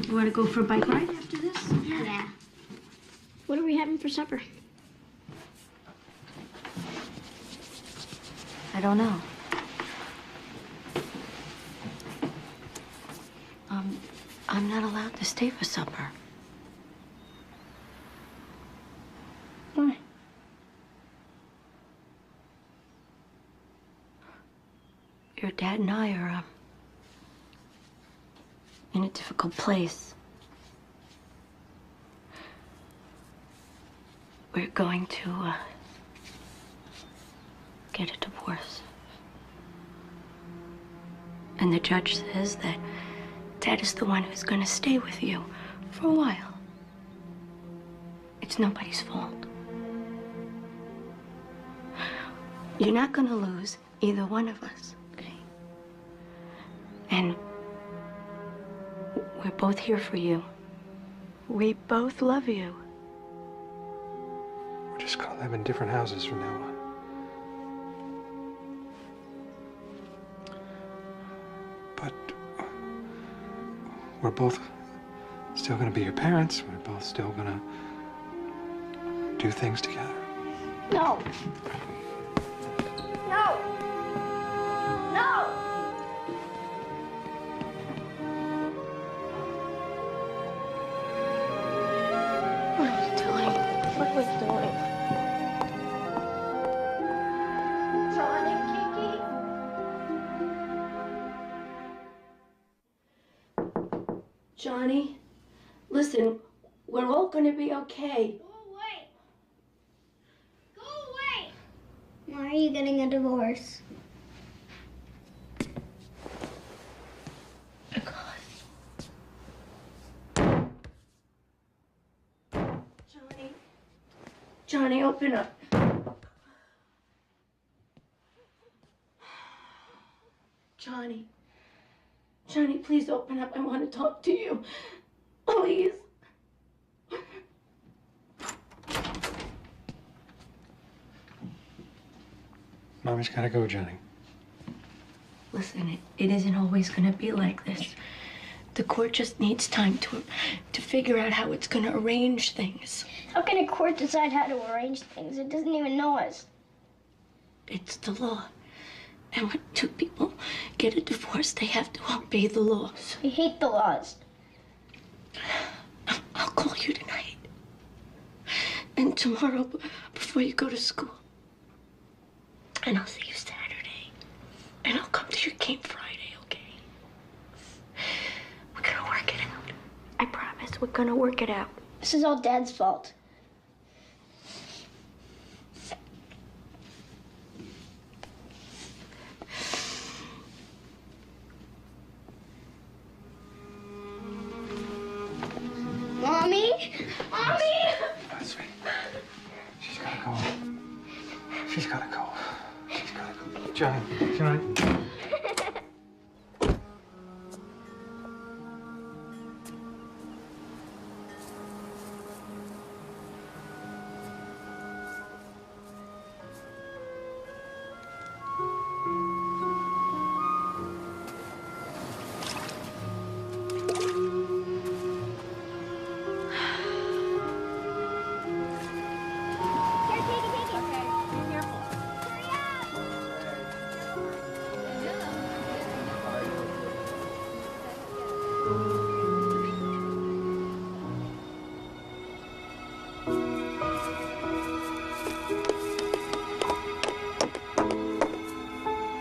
You want to go for a bike ride after this? Yeah. What are we having for supper? I don't know. I'm not allowed to stay for supper. Why? Your dad and I are in a difficult place. We're going to get a divorce. And the judge says that Dad is the one who's going to stay with you for a while. It's nobody's fault. You're not going to lose either one of us, okay? And we're both here for you. We both love you. We're just gonna live in different houses from now on. But we're both still gonna be your parents. We're both still gonna do things together. No. No. No. What are we doing? What are we doing? John and Kiki? Johnny, listen, we're all gonna be okay. Why are you getting a divorce? Johnny, open up. Johnny. Johnny, please open up. I want to talk to you. Please. Mommy's gotta go, Johnny. Listen, it isn't always going to be like this. The court just needs time to figure out how it's going to arrange things. How can a court decide how to arrange things? It doesn't even know us. It's the law. And when two people get a divorce, they have to obey the laws. I hate the laws. I'll call you tonight. And tomorrow, before you go to school. And I'll see you Saturday. And I'll come to your game Friday, okay? We're gonna work it out. I promise, we're gonna work it out. This is all Dad's fault. Mommy? Mommy! Sweet. She's gotta go. She's gotta go. She's gotta go. Johnny. Johnny.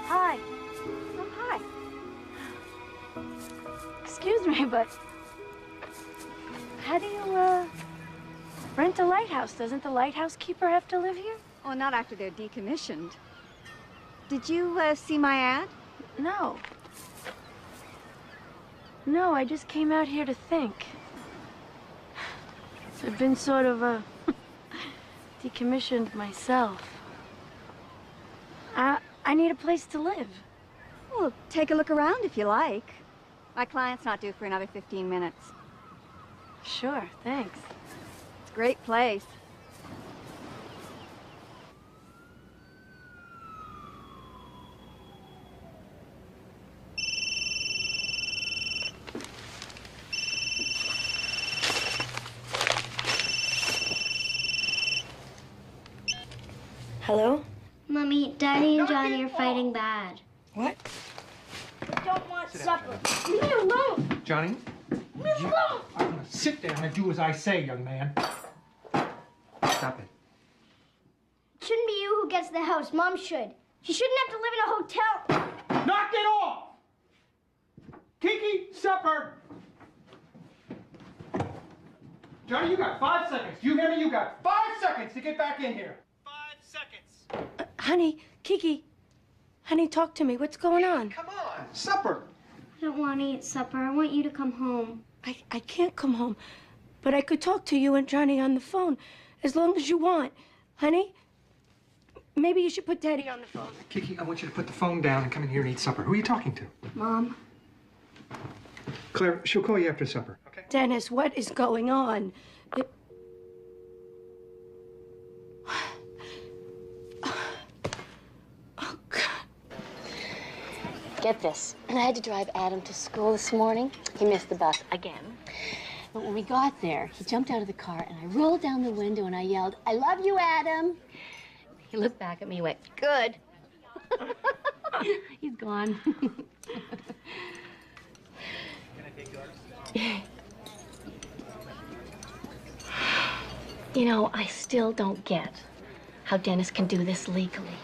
Hi. Oh, hi. Excuse me, but how do you, rent a lighthouse? Doesn't the lighthouse keeper have to live here? Oh, not after they're decommissioned. Did you see my ad? No. No, I just came out here to think. I've been sort of, decommissioned myself. I need a place to live. Well, take a look around if you like. My client's not due for another 15 minutes. Sure, thanks. It's a great place. Hello? Mommy, Daddy and Johnny are fighting bad. What? I don't want supper. Leave me alone. Johnny? Leave me alone. I'm gonna sit down and do as I say, young man. Stop it. It shouldn't be you who gets the house. Mom should. She shouldn't have to live in a hotel. Knock it off! Kiki, supper! Johnny, you got 5 seconds. Do you hear me? You got 5 seconds to get back in here. 5 seconds. Honey, Kiki. Honey, talk to me. What's going on? Come on, supper. I don't want to eat supper. I want you to come home. I can't come home, but I could talk to you and Johnny on the phone as long as you want. Honey, maybe you should put Daddy on the phone. Kiki, I want you to put the phone down and come in here and eat supper. Who are you talking to? Mom. Claire, she'll call you after supper. Okay. Dennis, what is going on? Get this. I had to drive Adam to school this morning. He missed the bus again. But when we got there, he jumped out of the car and I rolled down the window and I yelled, "I love you, Adam." He looked back at me and went, "Good." He's gone. You know, I still don't get how Dennis can do this legally.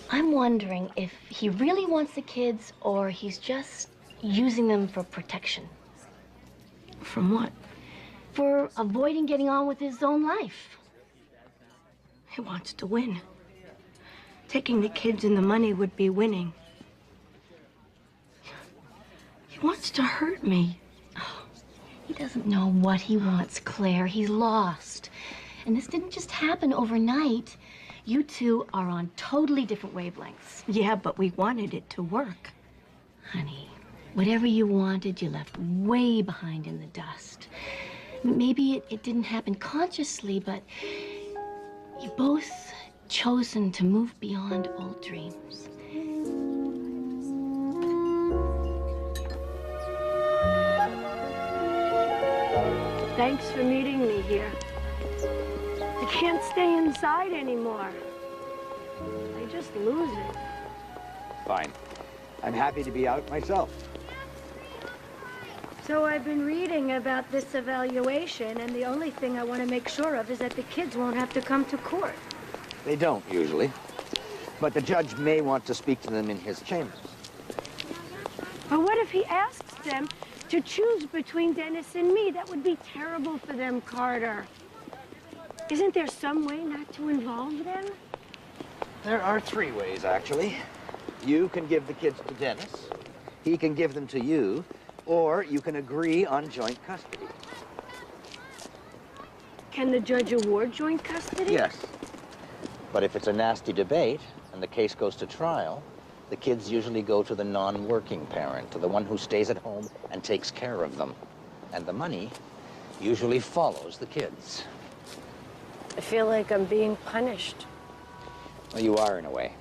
I'm wondering if he really wants the kids or he's just using them for protection. From what? For avoiding getting on with his own life. He wants to win. Taking the kids and the money would be winning. He wants to hurt me. Oh, he doesn't know what he wants, Claire. He's lost. And this didn't just happen overnight. You two are on totally different wavelengths. Yeah, but we wanted it to work. Honey, Whatever you wanted, you left way behind in the dust. Maybe it didn't happen consciously, but you both chosen to move beyond old dreams. Thanks for meeting me here. I can't stay inside anymore. I just lose it. Fine. I'm happy to be out myself. So I've been reading about this evaluation, and the only thing I want to make sure of is that the kids won't have to come to court. They don't usually, but the judge may want to speak to them in his chambers. But what if he asks them to choose between Dennis and me? That would be terrible for them, Carter. Isn't there some way not to involve them? There are 3 ways, actually. You can give the kids to Dennis, he can give them to you, or you can agree on joint custody. Can the judge award joint custody? Yes. But if it's a nasty debate and the case goes to trial, the kids usually go to the non-working parent, to the one who stays at home and takes care of them. And the money usually follows the kids. I feel like I'm being punished. Well, you are in a way.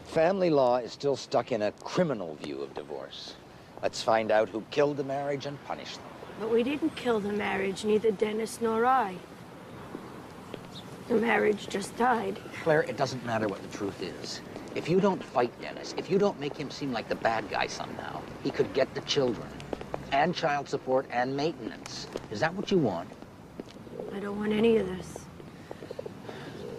Family law is still stuck in a criminal view of divorce. Let's find out who killed the marriage and punish them. But we didn't kill the marriage, neither Dennis nor I. The marriage just died. Claire, it doesn't matter what the truth is. If you don't fight Dennis, if you don't make him seem like the bad guy somehow, he could get the children, and child support, and maintenance. Is that what you want? I don't want any of this.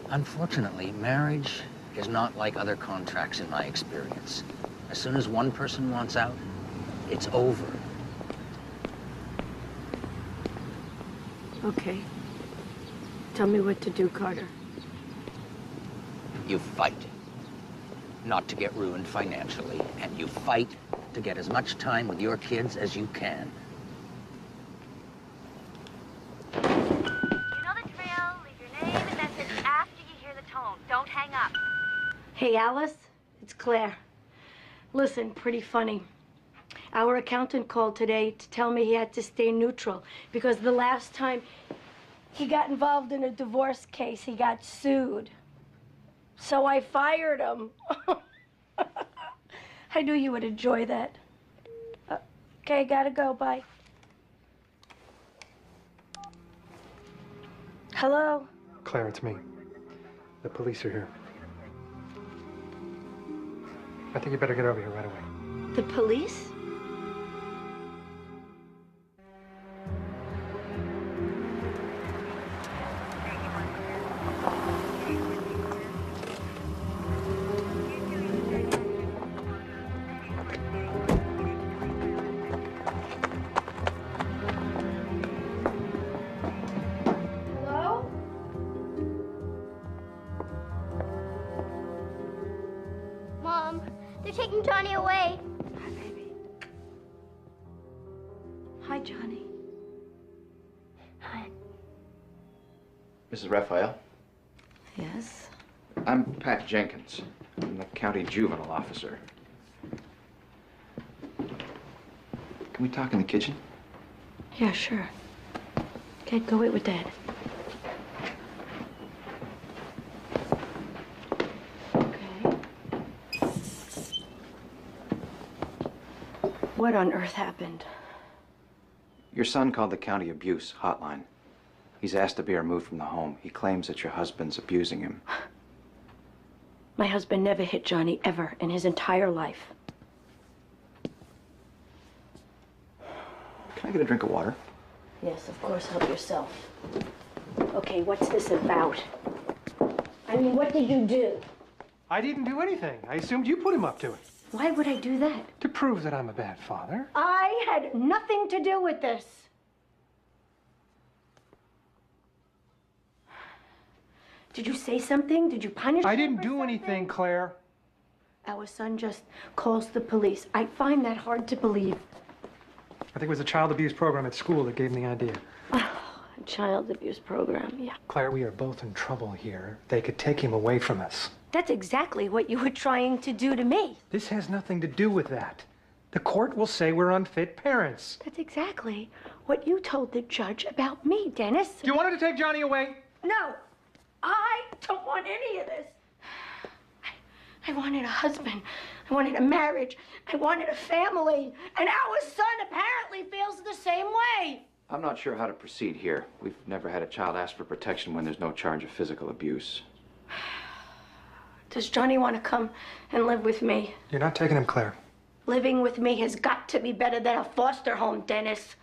Unfortunately, marriage is not like other contracts in my experience. As soon as one person wants out, it's over. Okay. Tell me what to do, Carter. You fight. Not to get ruined financially, and you fight to get as much time with your kids as you can. You know the drill. Leave your name and message after you hear the tone. Don't hang up. Hey, Alice, it's Claire. Listen, pretty funny. Our accountant called today to tell me he had to stay neutral because the last time he got involved in a divorce case, he got sued. So I fired him. I knew you would enjoy that. Okay, gotta go, bye. Hello? Claire, it's me. The police are here. I think you better get over here right away. The police? Hello? Mom, they're taking Johnny away. Hi, baby. Hi, Johnny. Hi. Mrs. Raphael? Yes? I'm Pat Jenkins. I'm the county juvenile officer. Can we talk in the kitchen? Yeah, sure. Okay, go wait with Dad. What on earth happened? Your son called the county abuse hotline. He's asked to be removed from the home. He claims that your husband's abusing him. My husband never hit Johnny ever in his entire life. Can I get a drink of water? Yes, of course, help yourself. Okay, what's this about? I mean, what did you do? I didn't do anything. I assumed you put him up to it. Why would I do that? To prove that I'm a bad father. I had nothing to do with this. Did you say something? Did you punish I him didn't for do something? anything, Claire. Our son just calls the police. I find that hard to believe. I think it was a child abuse program at school that gave him the idea. A child abuse program, yeah. Claire, we are both in trouble here. They could take him away from us. That's exactly what you were trying to do to me. This has nothing to do with that. The court will say we're unfit parents. That's exactly what you told the judge about me, Dennis. Do you want her to take Johnny away? No, I don't want any of this. I wanted a husband. I wanted a marriage. I wanted a family. And our son apparently feels the same way. I'm not sure how to proceed here. We've never had a child ask for protection when there's no charge of physical abuse. Does Johnny want to come and live with me? You're not taking him, Claire. Living with me has got to be better than a foster home, Dennis.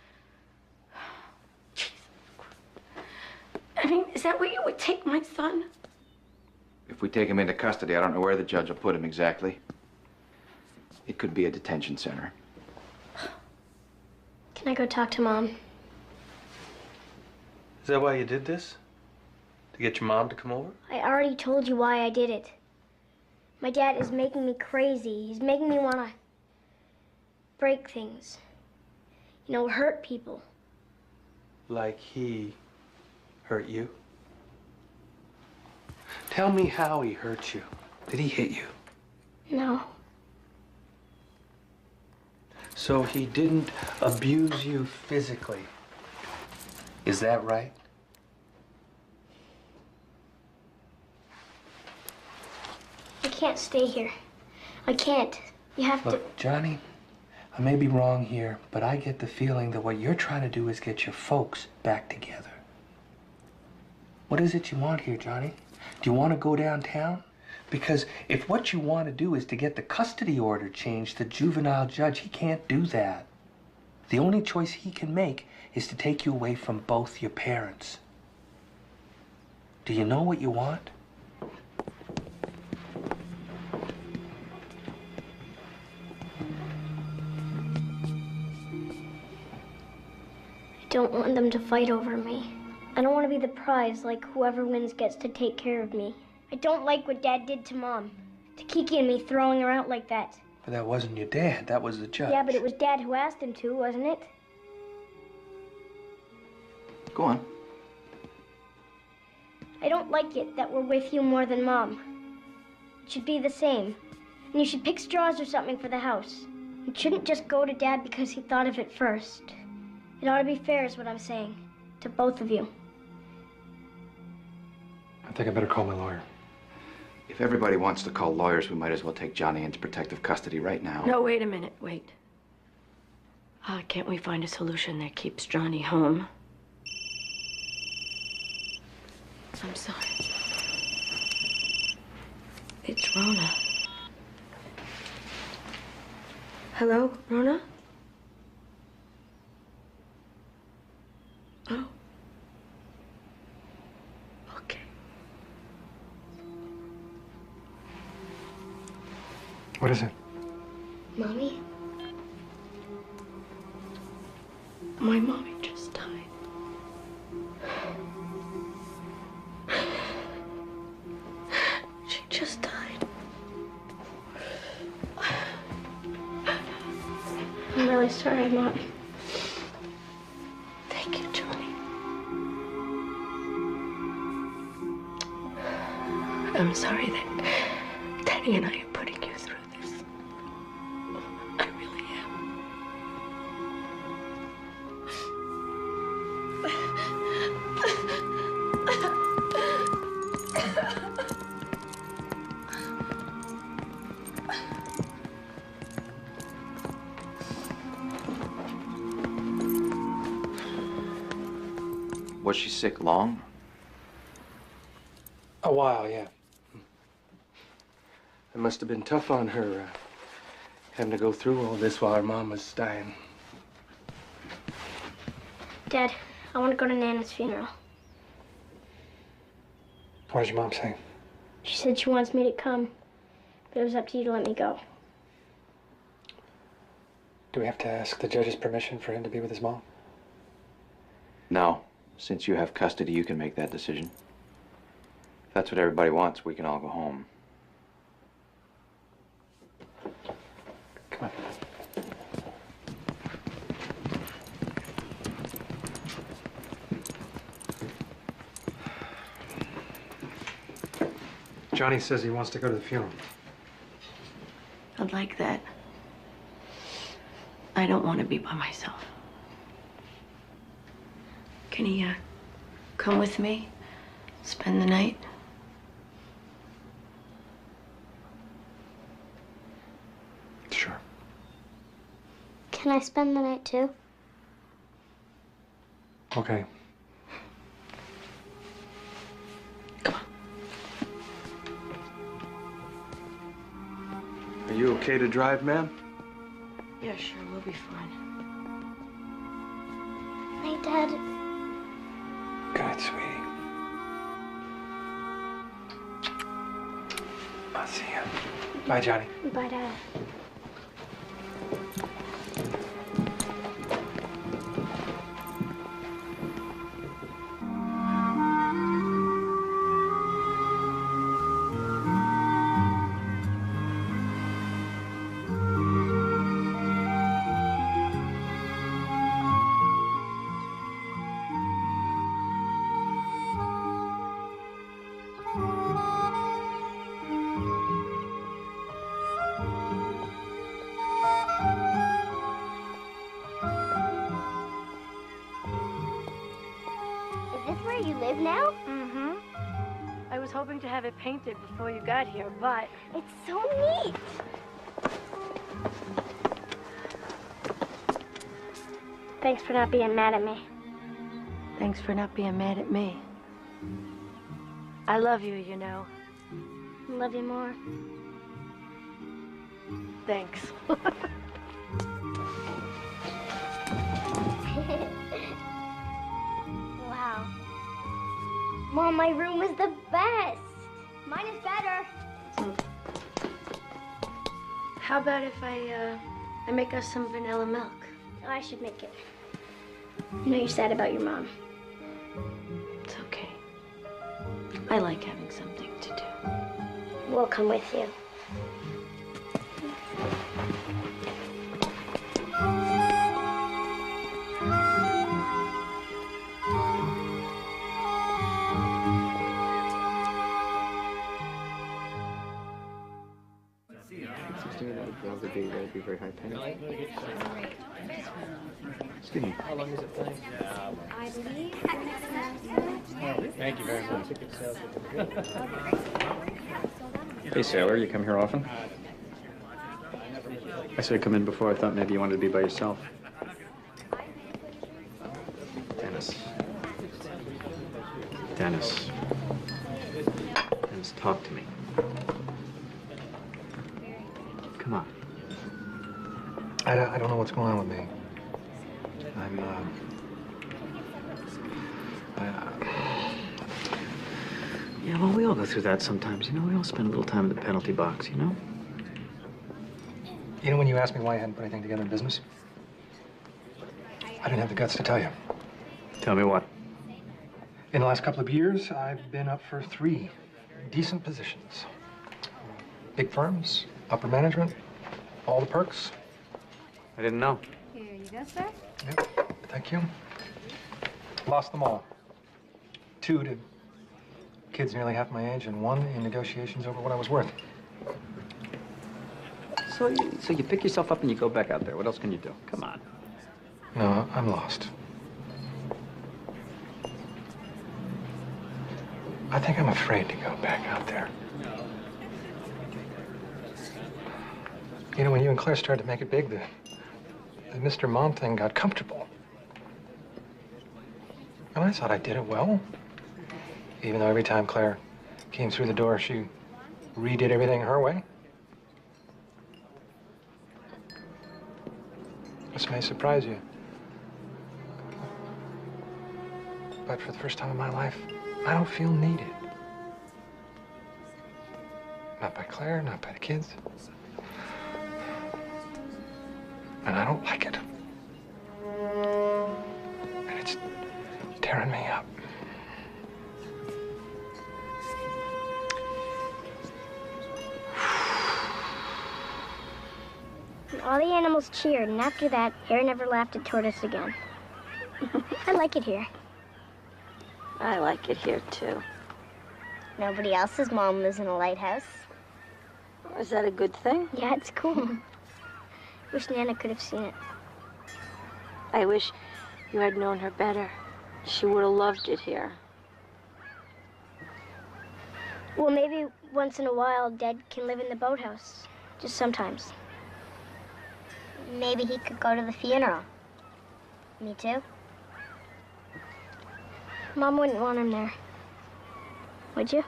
I mean, is that where you would take my son? If we take him into custody, I don't know where the judge will put him exactly. It could be a detention center. Can I go talk to Mom? Is that why you did this? To get your mom to come over? I already told you why I did it. My dad is making me crazy. He's making me want to break things. You know, hurt people. Like he hurt you? Tell me how he hurt you. Did he hit you? No. So he didn't abuse you physically. Is that right? I can't stay here. I can't. You have to... Look, Johnny, I may be wrong here, but I get the feeling that what you're trying to do is get your folks back together. What is it you want here, Johnny? Do you want to go downtown? Because if what you want to do is to get the custody order changed, the juvenile judge, he can't do that. The only choice he can make is to take you away from both your parents. Do you know what you want? I don't want them to fight over me. I don't want to be the prize, like whoever wins gets to take care of me. I don't like what Dad did to Mom. To Kiki and me throwing her out like that. But that wasn't your dad, that was the judge. Yeah, but it was Dad who asked him to, wasn't it? Go on. I don't like it that we're with you more than Mom. It should be the same. And you should pick straws or something for the house. It shouldn't just go to Dad because he thought of it first. It ought to be fair is what I'm saying. To both of you. I think I better call my lawyer. If everybody wants to call lawyers, we might as well take Johnny into protective custody right now. No, wait a minute, wait. Can't we find a solution that keeps Johnny home? I'm sorry. It's Rona. Hello, Rona? Oh. Okay. What is it? Mommy? My mommy just died. She just died. I'm really sorry, Mom. Thank you, Johnny. I'm sorry that Daddy and I are putting you through this. I really am. Was she sick long? A while, yeah. It must have been tough on her, having to go through all this while her mom was dying. Dad, I want to go to Nana's funeral. What did your mom say? She said she wants me to come, but it was up to you to let me go. Do we have to ask the judge's permission for him to be with his mom? No. Since you have custody, you can make that decision. If that's what everybody wants, we can all go home. Come on. Johnny says he wants to go to the funeral. I'd like that. I don't want to be by myself. Can he, come with me? Spend the night? Sure. Can I spend the night too? Okay. Are you okay to drive, ma'am? Yeah, sure, we'll be fine. Night, Dad. Good night, sweetie. I'll see you. Bye, Johnny. Bye, Dad. You live now? Mm-hmm. I was hoping to have it painted before you got here, but... It's so neat. Thanks for not being mad at me. Thanks for not being mad at me. I love you, you know. I love you more. Thanks. Wow. Mom, my room is the best. Mine is better. How about if I make us some vanilla milk? I should make it. I know you're sad about your mom. It's okay. I like having something to do. We'll come with you. That would be very high paying. Excuse me. How long is it playing? I believe Thank you very much. Hey, Sailor, you come here often? I saw you come in before. I thought maybe you wanted to be by yourself. Dennis. Dennis. Dennis, talk to me. Come on. I don't know what's going on with me. Yeah, well, we all go through that sometimes, you know? We all spend a little time in the penalty box, you know? You know when you asked me why I hadn't put anything together in business? I didn't have the guts to tell you. Tell me what? In the last couple of years, I've been up for 3 decent positions. Big firms, upper management, all the perks. I didn't know. Here you go, sir. Yep, thank you. Lost them all. 2 to kids nearly half my age, and 1 in negotiations over what I was worth. So you pick yourself up and you go back out there. What else can you do? Come on. No, I'm lost. I think I'm afraid to go back out there. You know, when you and Claire started to make it big, the Mr. Mom thing got comfortable. And I thought I did it well. Even though every time Claire came through the door, she redid everything her way. This may surprise you. But for the first time in my life, I don't feel needed. Not by Claire, not by the kids. And I don't like it. And it's tearing me up. All the animals cheered, and after that, Harry never laughed at Tortoise again. I like it here. I like it here, too. Nobody else's mom lives in a lighthouse. Is that a good thing? Yeah, it's cool. Wish Nana could have seen it. I wish you had known her better. She would have loved it here. Well, maybe once in a while, Dad can live in the boathouse. Just sometimes. Maybe he could go to the funeral. Me too. Mom wouldn't want him there. Would you?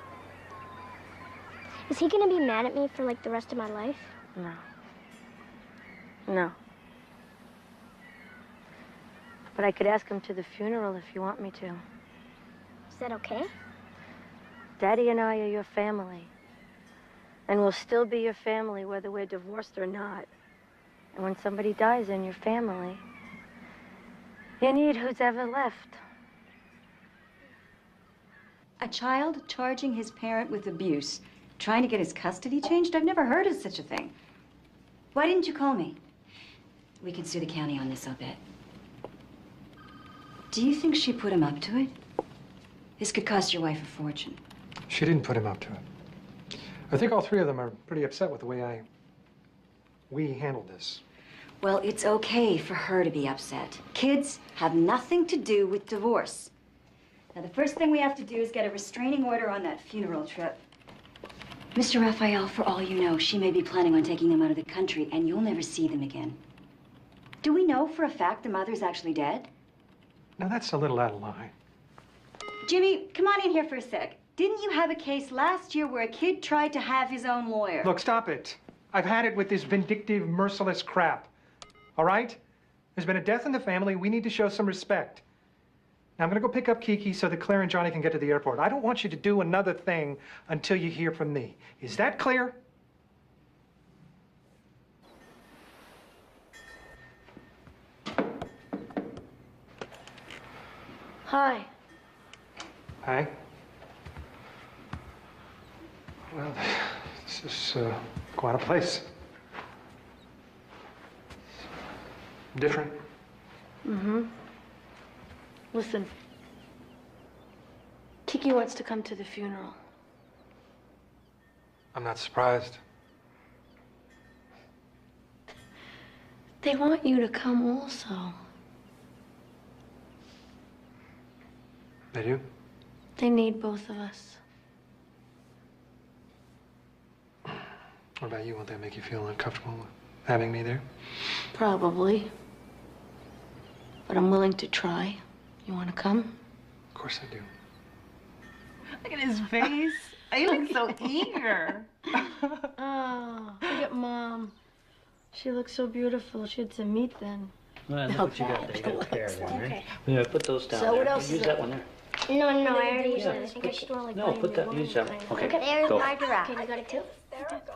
Is he gonna be mad at me for like the rest of my life? No. No. But I could ask him to the funeral if you want me to. Is that okay? Daddy and I are your family. And we'll still be your family whether we're divorced or not. And when somebody dies in your family, you need who's ever left. A child charging his parent with abuse, trying to get his custody changed? I've never heard of such a thing. Why didn't you call me? We can sue the county on this, I'll bet. Do you think she put him up to it? This could cost your wife a fortune. She didn't put him up to it. I think all three of them are pretty upset with the way we handled this. Well, it's okay for her to be upset. Kids have nothing to do with divorce. Now, the first thing we have to do is get a restraining order on that funeral trip. Mr. Raphael, for all you know, she may be planning on taking them out of the country, and you'll never see them again. Do we know for a fact the mother's actually dead? Now, that's a little out of line. Jimmy, come on in here for a sec. Didn't you have a case last year where a kid tried to have his own lawyer? Look, stop it. I've had it with this vindictive, merciless crap. All right? There's been a death in the family. We need to show some respect. Now, I'm going to go pick up Kiki so that Claire and Johnny can get to the airport. I don't want you to do another thing until you hear from me. Is that clear? Hi. Hi. Well, this is quite a place. Different. Mm-hmm. Listen. Kiki wants to come to the funeral. I'm not surprised. They want you to come also. They do? They need both of us. What about you? Won't that make you feel uncomfortable having me there? Probably. But I'm willing to try. You want to come? Of course I do. Look at his face. He looks so eager. Oh, look at Mom. She looks so beautiful. She had some meat then. Well, look what you got there. You got a pair there, right? Yeah, put those down So there. what else Use is that it? one there. No, I already used it. I think I should like No, put that. Use that. Okay, There's go. my giraffe. Okay, you got it too?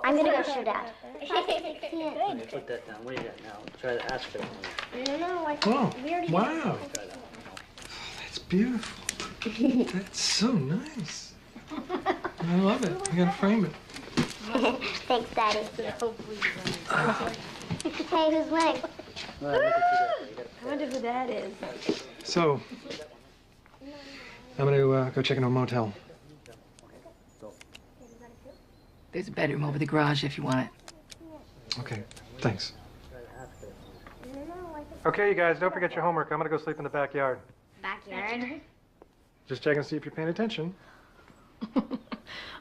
I'm gonna go show Dad. Okay, put that down. What do you got now? Try to ask for that one. No, Oh, we already wow. That's beautiful. That's so nice. I love it. I gotta frame it. Thanks, Daddy. Hey, who's winning? I wonder who that is. So, I'm gonna go check into a motel. There's a bedroom over the garage if you want it. Okay, thanks. Okay, you guys, don't forget your homework. I'm gonna go sleep in the backyard. Backyard? Just checking to see if you're paying attention.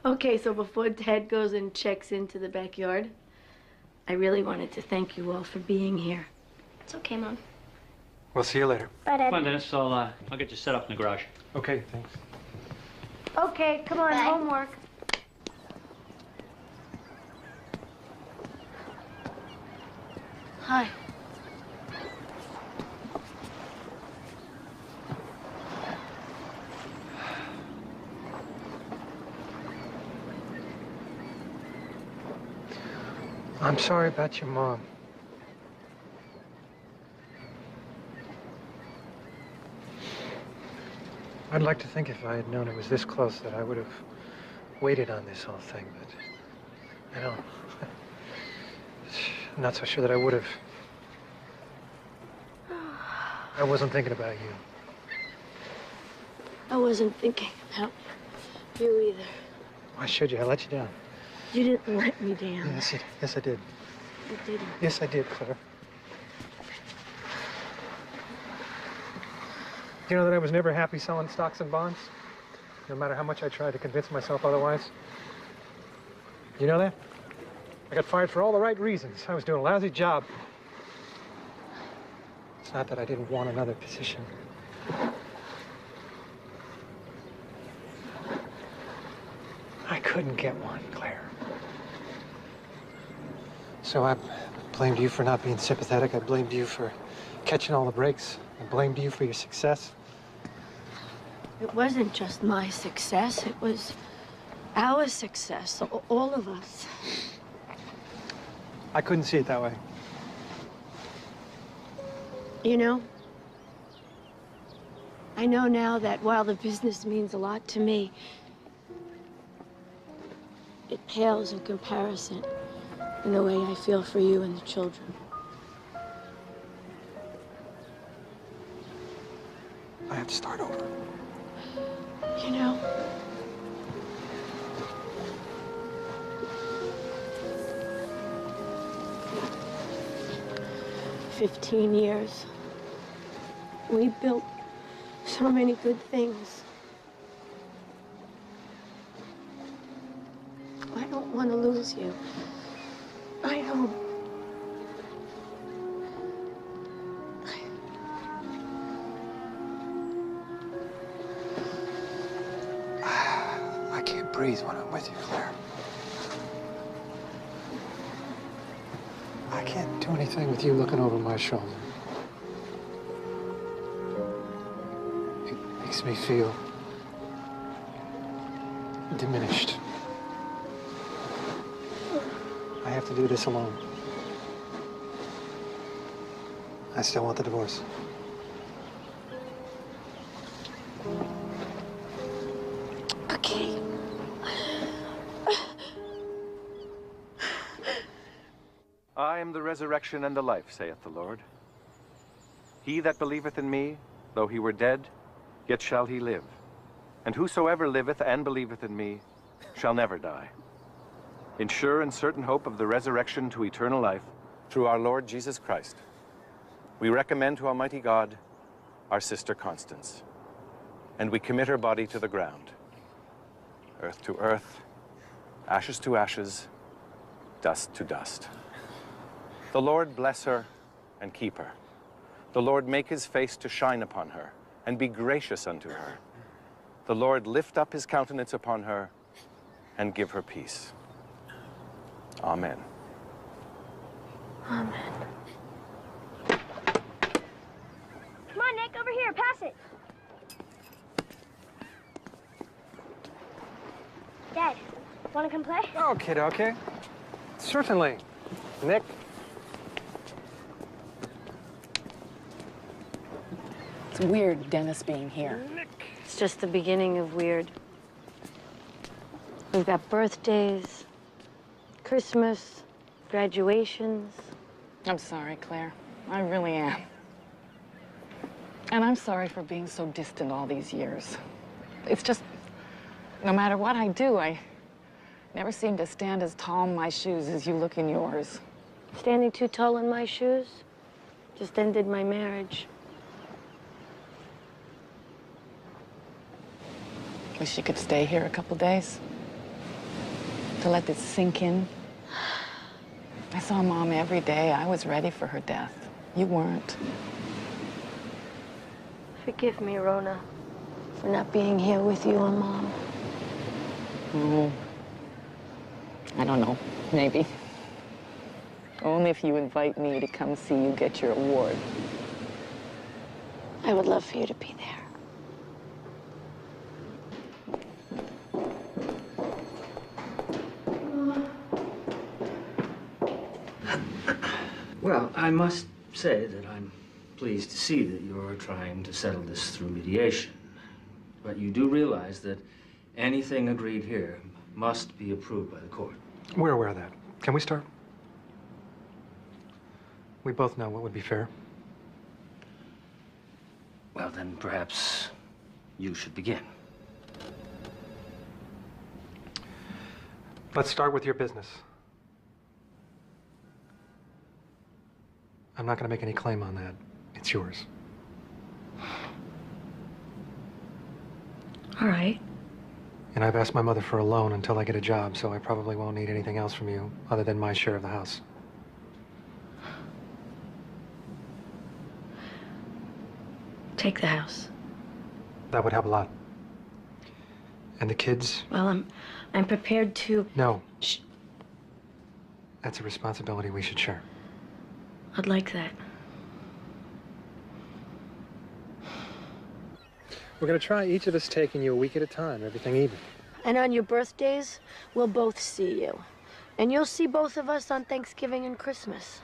Okay, so before Dad goes and checks into the backyard, I really wanted to thank you all for being here. It's okay, Mom. We'll see you later. Bye, Dad. Come on, Dennis. I'll get you set up in the garage. Okay, thanks. Okay, come on, homework. Hi. I'm sorry about your mom. I'd like to think if I had known it was this close that I would have waited on this whole thing, but I don't. I'm not so sure that I would have. I wasn't thinking about you. I wasn't thinking about you either. Why should you? I let you down. You didn't let me down. Yes, I did. You didn't. Yes, I did, Claire. Do you know that I was never happy selling stocks and bonds? No matter how much I tried to convince myself otherwise. You know that? I got fired for all the right reasons. I was doing a lousy job. It's not that I didn't want another position. I couldn't get one, Claire. So I blamed you for not being sympathetic. I blamed you for catching all the breaks. I blamed you for your success. It wasn't just my success, it was our success, all of us. I couldn't see it that way. You know, I know now that while the business means a lot to me, it pales in comparison in the way I feel for you and the children. I have to start over. You know, "15 years. We built so many good things. I don't want to lose you. I don't. I can't breathe when I'm with you, Claire. I can't do anything with you looking over my shoulder. It makes me feel diminished. I have to do this alone. I still want the divorce. Okay. I am the resurrection and the life, saith the Lord. He that believeth in me, though he were dead, yet shall he live. And whosoever liveth and believeth in me shall never die. In sure and certain hope of the resurrection to eternal life, through our Lord Jesus Christ, we recommend to Almighty God our sister Constance, and we commit her body to the ground, earth to earth, ashes to ashes, dust to dust. The Lord bless her and keep her. The Lord make his face to shine upon her and be gracious unto her. The Lord lift up his countenance upon her and give her peace. Amen. Amen. Come on, Nick, over here, pass it. Dad, want to come play? Oh, kid, okay. Certainly. Nick? It's weird, Dennis being here. It's just the beginning of weird. We've got birthdays, Christmas, graduations. I'm sorry, Claire. I really am. And I'm sorry for being so distant all these years. It's just, no matter what I do, I never seem to stand as tall in my shoes as you look in yours. Standing too tall in my shoes just ended my marriage. Wish you could stay here a couple days to let this sink in. I saw Mom every day. I was ready for her death. You weren't. Forgive me, Rona, for not being here with you and Mom. Oh, I don't know. Maybe. Only if you invite me to come see you get your award. I would love for you to be there. Well, I must say that I'm pleased to see that you're trying to settle this through mediation. But you do realize that anything agreed here must be approved by the court. We're aware of that. Can we start? We both know what would be fair. Well, then perhaps you should begin. Let's start with your business. I'm not going to make any claim on that. It's yours. All right. And I've asked my mother for a loan until I get a job, so I probably won't need anything else from you other than my share of the house. Take the house. That would help a lot. And the kids? Well, I'm prepared to... No. Shh. That's a responsibility we should share. I'd like that. We're gonna try each of us taking you a week at a time, everything even. And on your birthdays, we'll both see you. And you'll see both of us on Thanksgiving and Christmas.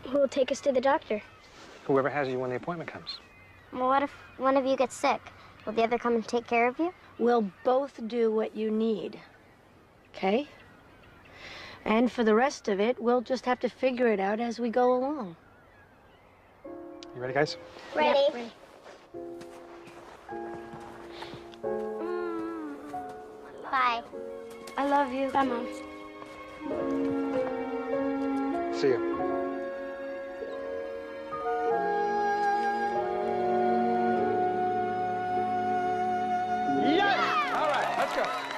Who will take us to the doctor? Whoever has you when the appointment comes. Well, what if one of you gets sick? Will the other come and take care of you? We'll both do what you need. Okay? And for the rest of it, we'll just have to figure it out as we go along. You ready, guys? Ready. Yeah, ready. Bye. I love you. Bye, Mom. See you. Yes! All right, let's go.